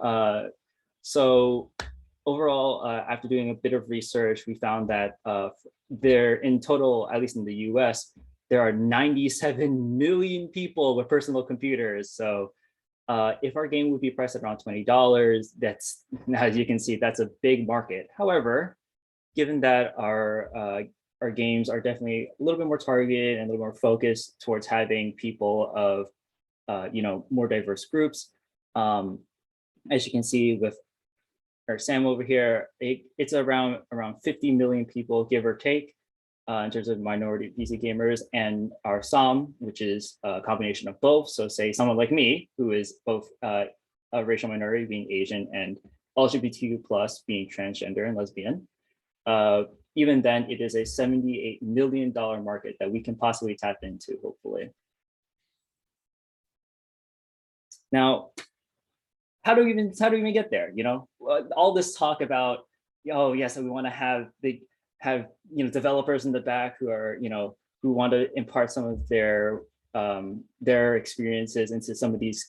[SPEAKER 8] So overall, after doing a bit of research, we found that there, in total, at least in the US, there are 97 million people with personal computers. So if our game would be priced at around $20, that's, as you can see, that's a big market. However, given that our games are definitely a little bit more targeted and a little more focused towards having people of more diverse groups. As you can see with our Sam over here, it's around 50 million people, give or take, in terms of minority PC gamers, and our SOM, which is a combination of both. So say someone like me, who is both a racial minority, being Asian, and LGBTQ plus, being transgender and lesbian. Even then, it is a $78 million market that we can possibly tap into, hopefully. Now, how do we even get there? All this talk about, oh yes, we want to have developers in the back who are who want to impart some of their experiences into some of these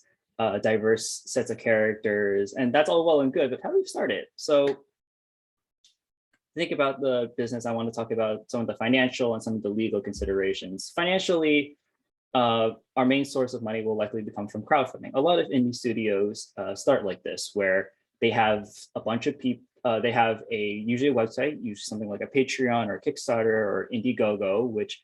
[SPEAKER 8] diverse sets of characters, and that's all well and good. But how do we start it? So think about the business. I want to talk about some of the financial and some of the legal considerations. Financially, our main source of money will likely come from crowdfunding. A lot of indie studios start like this, where they have a bunch of people. They have usually a website, usually something like a Patreon or Kickstarter or Indiegogo, which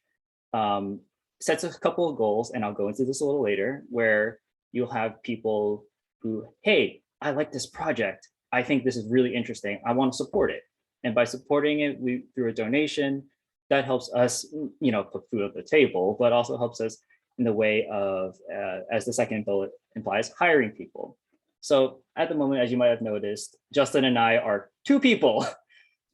[SPEAKER 8] sets a couple of goals, and I'll go into this a little later, where you'll have people who, hey, I like this project. I think this is really interesting. I want to support it. And by supporting it through a donation, that helps us, put food on the table, but also helps us in the way of, as the second bullet implies, hiring people. So at the moment, as you might have noticed, Justin and I are 2 people,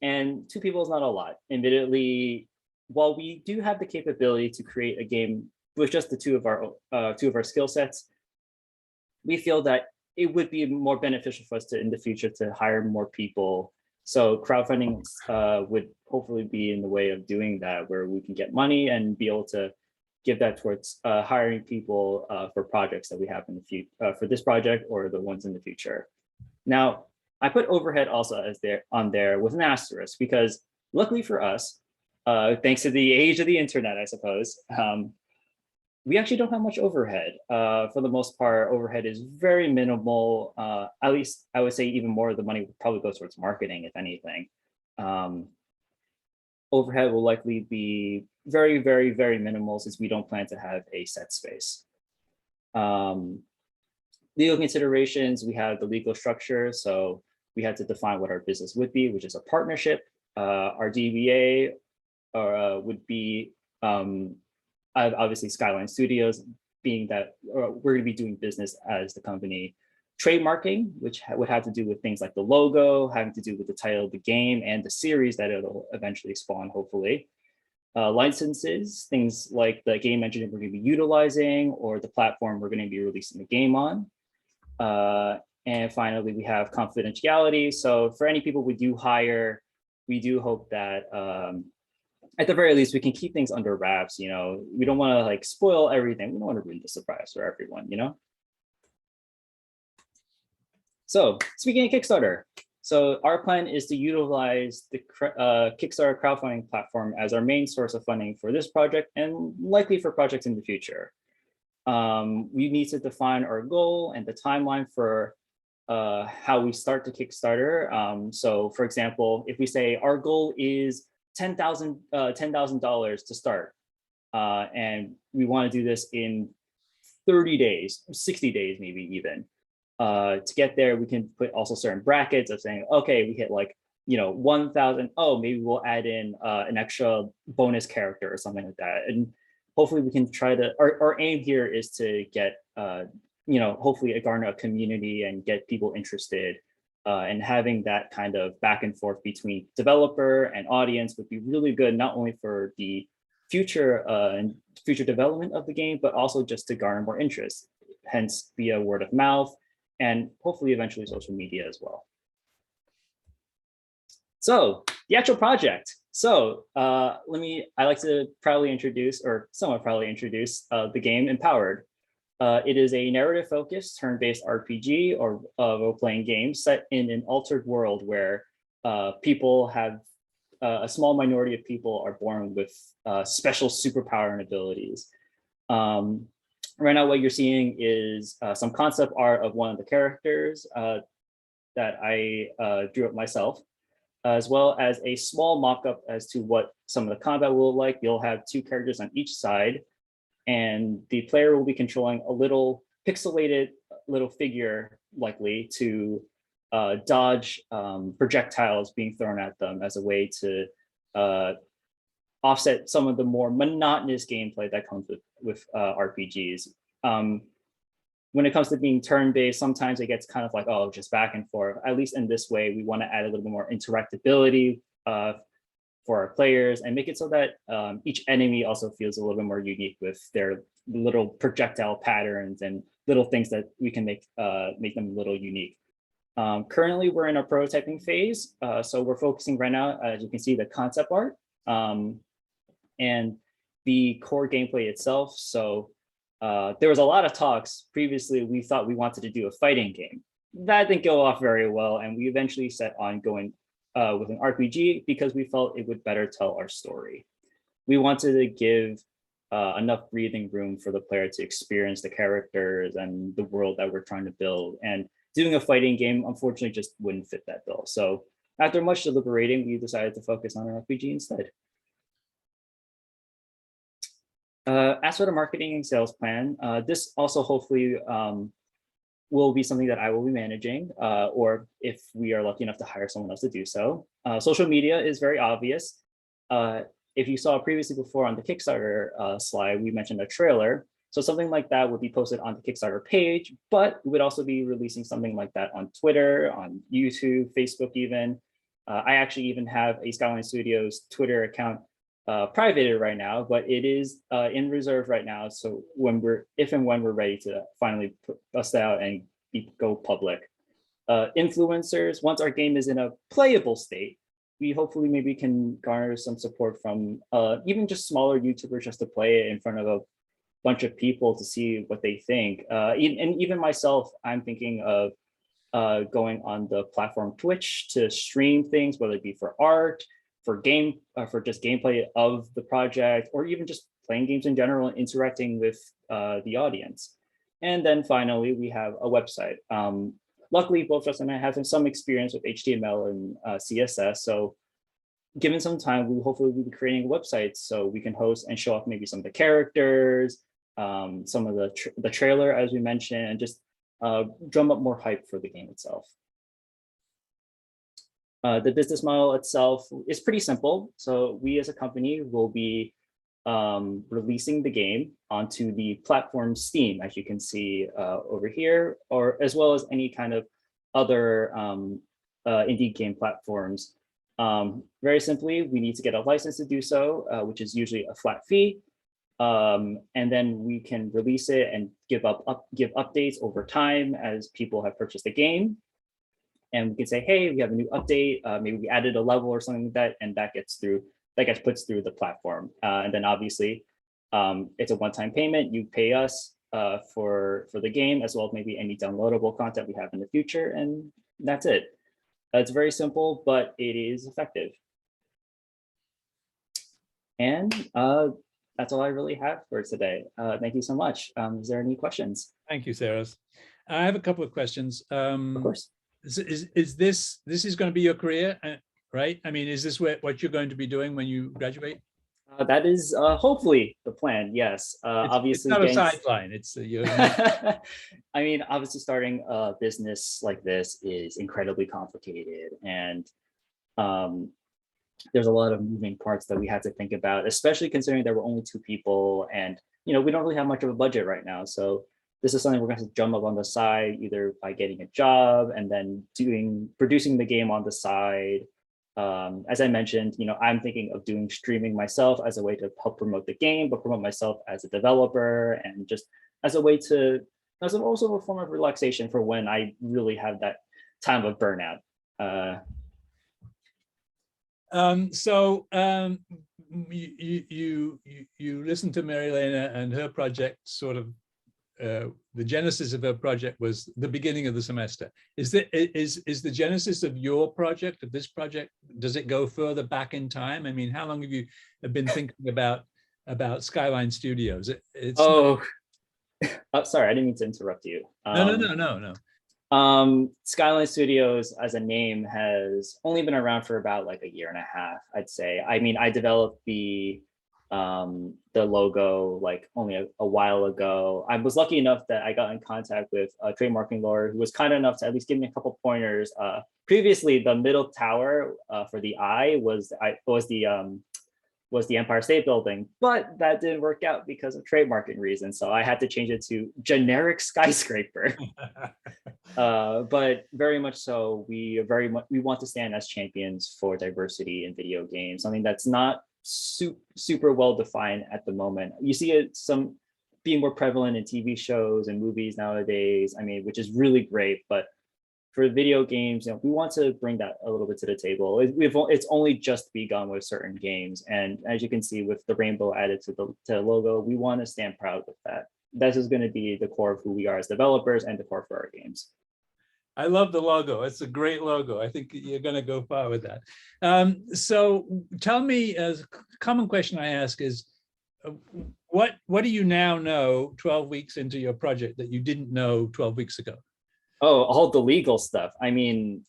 [SPEAKER 8] and 2 people is not a lot. Admittedly, while we do have the capability to create a game with just the two of our skill sets, we feel that it would be more beneficial for us in the future to hire more people. So crowdfunding would hopefully be in the way of doing that, where we can get money and be able to give that towards hiring people for projects that we have in the future, for this project or the ones in the future. Now, I put overhead also on there with an asterisk, because luckily for us, thanks to the age of the internet, I suppose, we actually don't have much overhead. For the most part, overhead is very minimal. At least I would say even more of the money would probably go towards marketing, if anything. Overhead will likely be very, very, very minimal, since we don't plan to have a set space. Legal considerations, we have the legal structure. So we had to define what our business would be, which is a partnership. Our DBA would be obviously Skyline Studios, being that we're going to be doing business as the company. Trademarking, which would have to do with things like the logo, having to do with the title of the game and the series that it'll eventually spawn, hopefully. Licenses, things like the game engine we're going to be utilizing or the platform we're going to be releasing the game on. And finally, we have confidentiality. So for any people we do hire, we do hope that at the very least, we can keep things under wraps. We don't want to spoil everything. We don't want to ruin the surprise for everyone, So speaking of Kickstarter, so our plan is to utilize the Kickstarter crowdfunding platform as our main source of funding for this project and likely for projects in the future. We need to define our goal and the timeline for how we start the Kickstarter. So for example, if we say our goal is $10,000 to start, and we want to do this in 30 days, 60 days, maybe even. To get there, we can put also certain brackets of saying, okay, we hit 1,000. Oh, maybe we'll add in an extra bonus character or something like that. And hopefully we can try to, our aim here is to get, hopefully garner a community and get people interested. And having that kind of back and forth between developer and audience would be really good, not only for the future development of the game, but also just to garner more interest, hence via word of mouth, and hopefully eventually social media as well. So the actual project. So I like to proudly introduce, or somewhat proudly introduce, the game Empowered. It is a narrative-focused, turn-based RPG or role-playing game set in an altered world where people have, a small minority of people are born with special superpower and abilities. Right now, what you're seeing is some concept art of one of the characters that I drew up myself, as well as a small mock-up as to what some of the combat will look like. You'll have 2 characters on each side, and the player will be controlling a little pixelated little figure, likely to dodge projectiles being thrown at them as a way to offset some of the more monotonous gameplay that comes with RPGs. When it comes to being turn-based, sometimes it gets kind of like, oh, just back and forth. At least in this way, we want to add a little bit more interactability for our players and make it so that each enemy also feels a little bit more unique with their little projectile patterns and little things that we can make them a little unique. Currently, we're in a prototyping phase. So we're focusing right now, as you can see, the concept art and the core gameplay itself. So there was a lot of talks previously. We thought we wanted to do a fighting game. That didn't go off very well. And we eventually set on going with an RPG because we felt it would better tell our story. We wanted to give enough breathing room for the player to experience the characters and the world that we're trying to build. And doing a fighting game, unfortunately, just wouldn't fit that bill. So after much deliberating, we decided to focus on an RPG instead. As for the marketing and sales plan, this also hopefully will be something that I will be managing, or if we are lucky enough to hire someone else to do so. Social media is very obvious. If you saw previously before on the Kickstarter slide, we mentioned a trailer. So something like that would be posted on the Kickstarter page, but we would also be releasing something like that on Twitter, on YouTube, Facebook even. I actually even have a Skyline Studios Twitter account privated right now, but it is in reserve right now. So if and when we're ready to finally bust out and go public. Influencers, once our game is in a playable state, we hopefully maybe can garner some support from even just smaller YouTubers just to play it in front of a bunch of people to see what they think. And even myself, I'm thinking of going on the platform Twitch to stream things, whether it be for art, for just gameplay of the project, or even just playing games in general and interacting with the audience. And then finally, we have a website. Luckily, both of us and I have some experience with HTML and CSS. So given some time, we hopefully will be creating a website so we can host and show off maybe some of the characters, some of the trailer, as we mentioned, and just drum up more hype for the game itself. The business model itself is pretty simple. So we as a company will be releasing the game onto the platform Steam, as you can see over here, or as well as any kind of other indie game platforms. Very simply, we need to get a license to do so, which is usually a flat fee. And then we can release it and give updates over time as people have purchased the game. And we can say, hey, we have a new update. Maybe we added a level or something like that, and that gets put through the platform. And then obviously, it's a one-time payment. You pay us for the game, as well as maybe any downloadable content we have in the future, and that's it. It's very simple, but it is effective. And that's all I really have for today. Thank you so much. Is there any questions?
[SPEAKER 2] Thank you, Seras. I have a couple of questions.
[SPEAKER 8] Of course.
[SPEAKER 2] Is this going to be your career, right? I mean, is this what you're going to be doing when you graduate?
[SPEAKER 8] That is hopefully the plan. Yes. Obviously,
[SPEAKER 2] it's not a sideline. It's
[SPEAKER 8] I mean, obviously, starting a business like this is incredibly complicated, and there's a lot of moving parts that we have to think about, especially considering there were only 2 people, and we don't really have much of a budget right now. So this is something we're going to jump up on the side, either by getting a job and then producing the game on the side. As I mentioned, I'm thinking of doing streaming myself as a way to help promote the game, but promote myself as a developer, and just as a way to, as also a form of relaxation for when I really have that time of burnout.
[SPEAKER 2] You listened to Mary Lena, and her project sort of, the genesis of her project was the beginning of the semester. Is the genesis of your project, of this project, does it go further back in time? I mean, how long have you been thinking about Skyline Studios?
[SPEAKER 8] Sorry, I didn't mean to interrupt you.
[SPEAKER 2] No.
[SPEAKER 8] Skyline Studios as a name has only been around for about like a year and a half, I'd say. I mean, I developed the the logo like only a while ago. I was lucky enough that I got in contact with a trademarking lawyer who was kind enough to at least give me a couple pointers. Previously, the middle tower for the eye was the Empire State Building, but that didn't work out because of trademarking reasons. So I had to change it to generic skyscraper. But very much so, we want to stand as champions for diversity in video games, something that's not super well defined at the moment. You see it some being more prevalent in TV shows and movies nowadays, I mean, which is really great, but for video games, you know, we want to bring that a little bit to the table. It's only just begun with certain games, and as you can see with the rainbow added to the logo, we want to stand proud with that. This is going to be the core of who we are as developers and the core for our games.
[SPEAKER 2] I love the logo. It's a great logo. I think you're going to go far with that. So tell me, a common question I ask is, what do you now know 12 weeks into your project that you didn't know 12 weeks ago?
[SPEAKER 8] Oh, all the legal stuff. I mean,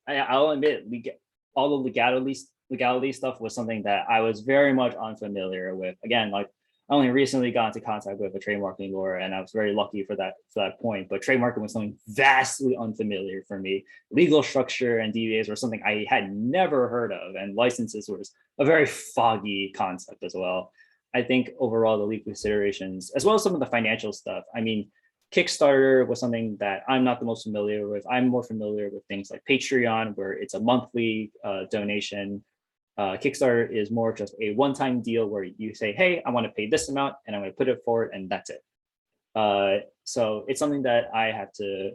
[SPEAKER 8] I'll admit, all the legality stuff was something that I was very much unfamiliar with. Again, like I only recently got into contact with a trademarking lawyer, and I was very lucky for that point. But trademarking was something vastly unfamiliar for me. Legal structure and DBAs were something I had never heard of, and licenses was a very foggy concept as well. I think overall the legal considerations, as well as some of the financial stuff. I mean, Kickstarter was something that I'm not the most familiar with. I'm more familiar with things like Patreon, where it's a monthly donation. Kickstarter is more just a one-time deal where you say, hey, I want to pay this amount and I'm going to put it forward, and that's it. So it's something that I have to,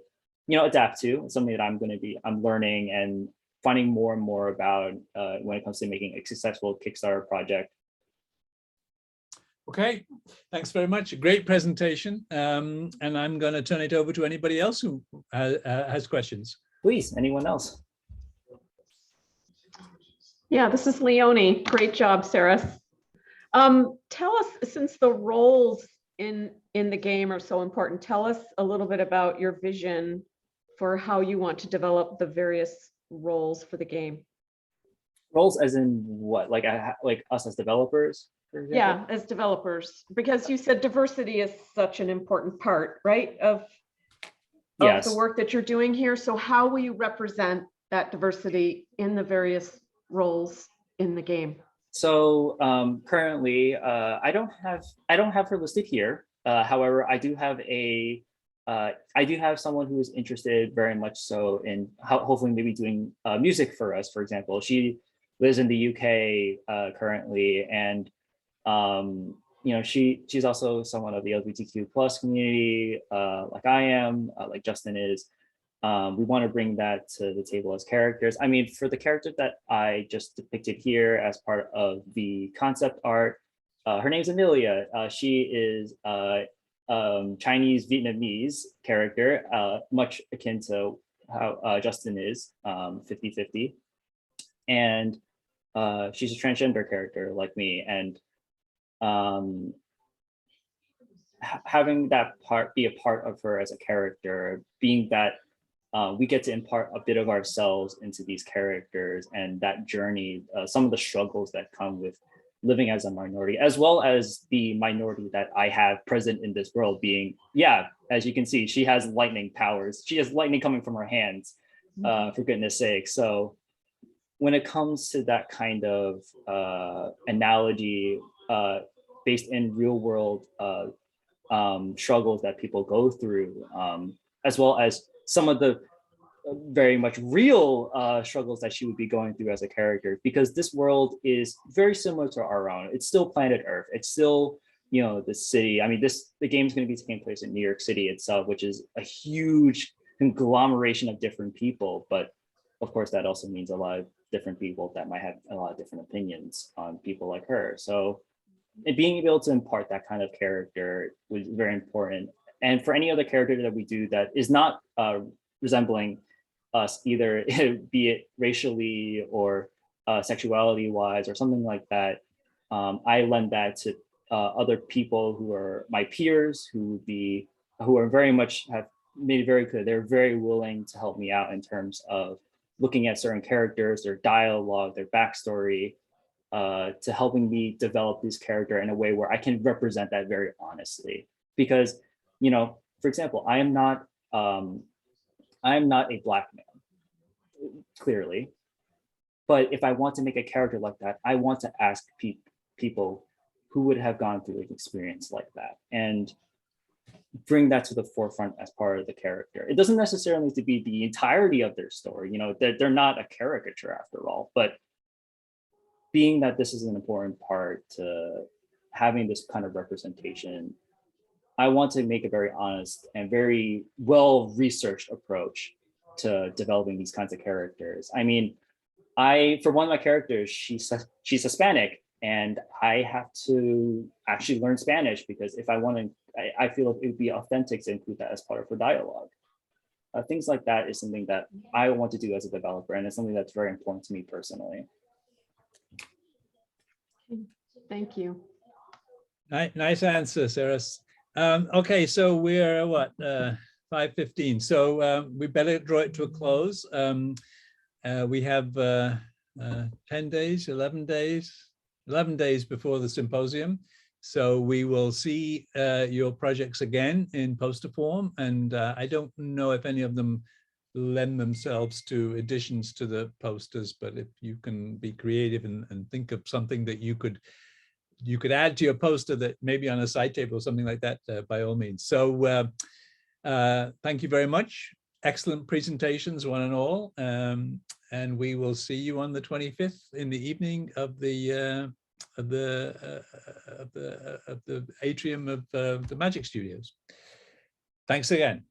[SPEAKER 8] adapt to. It's something that I'm learning and finding more and more about when it comes to making a successful Kickstarter project.
[SPEAKER 2] Okay, thanks very much. A great presentation. And I'm going to turn it over to anybody else who has questions.
[SPEAKER 8] Please, anyone else?
[SPEAKER 3] Yeah, this is Leonie. Great job, Seras. Tell us, since the roles in the game are so important, tell us a little bit about your vision for how you want to develop the various roles for the game.
[SPEAKER 8] Roles as in what? Like us as developers?
[SPEAKER 3] Yeah, as developers, because you said diversity is such an important part, right, of
[SPEAKER 8] Yes.
[SPEAKER 3] the work that you're doing here. So how will you represent that diversity in the various roles in the game?
[SPEAKER 8] So currently, I don't have her listed here. However, I do have someone who is interested very much so in hopefully maybe doing music for us. For example, she lives in the UK currently, and she's also someone of the LGBTQ plus community, like I am, like Justin is. We want to bring that to the table as characters. I mean, for the character that I just depicted here as part of the concept art, her name's Amelia. She is Chinese Vietnamese character, much akin to how Justin is, 50-50. And she's a transgender character like me. And having that part be a part of her as a character, being that we get to impart a bit of ourselves into these characters and that journey, some of the struggles that come with living as a minority, as well as the minority that I have present in this world being, as you can see, she has lightning powers. She has lightning coming from her hands, for goodness sake. So when it comes to that kind of analogy based in real world struggles that people go through, as well as some of the very much real struggles that she would be going through as a character, because this world is very similar to our own. It's still planet Earth. It's still, the city. I mean, the game's going to be taking place in New York City itself, which is a huge conglomeration of different people. But of course, that also means a lot of different people that might have a lot of different opinions on people like her. So being able to impart that kind of character was very important. And for any other character that we do that is not resembling us, either be it racially or sexuality wise or something like that, I lend that to other people who are my peers, who are very much have made it very clear they're very willing to help me out in terms of looking at certain characters, their dialogue, their backstory, to helping me develop this character in a way where I can represent that very honestly. Because, you know, for example, I am not a Black man, clearly. But if I want to make a character like that, I want to ask people who would have gone through an experience like that and bring that to the forefront as part of the character. It doesn't necessarily need to be the entirety of their story. You know, they're not a caricature after all, but being that this is an important part to having this kind of representation, I want to make a very honest and very well-researched approach to developing these kinds of characters. I mean, for one of my characters, she's Hispanic, and I have to actually learn Spanish because if I want to, I feel like it would be authentic to include that as part of her dialogue. Things like that is something that I want to do as a developer, and it's something that's very important to me personally.
[SPEAKER 3] Thank you.
[SPEAKER 2] Nice answer, Seras. Okay, so we're what, 5:15. So we better draw it to a close. We have 10 days, 11 days before the symposium. So we will see your projects again in poster form. And I don't know if any of them lend themselves to additions to the posters, but if you can be creative and think of something that you could add to your poster that maybe on a side table or something like that, by all means. So thank you very much. Excellent presentations, one and all. And we will see you on the 25th in the evening of the atrium of the Magic Studios. Thanks again.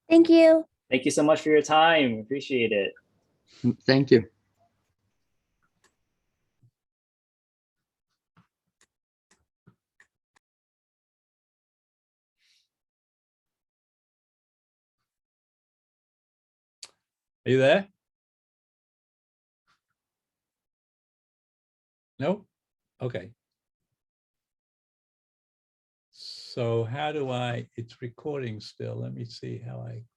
[SPEAKER 7] Thank you.
[SPEAKER 8] Thank you so much for your time. Appreciate it.
[SPEAKER 1] Thank you.
[SPEAKER 2] Are you there? No? Okay. So how do it's recording still. Let me see how I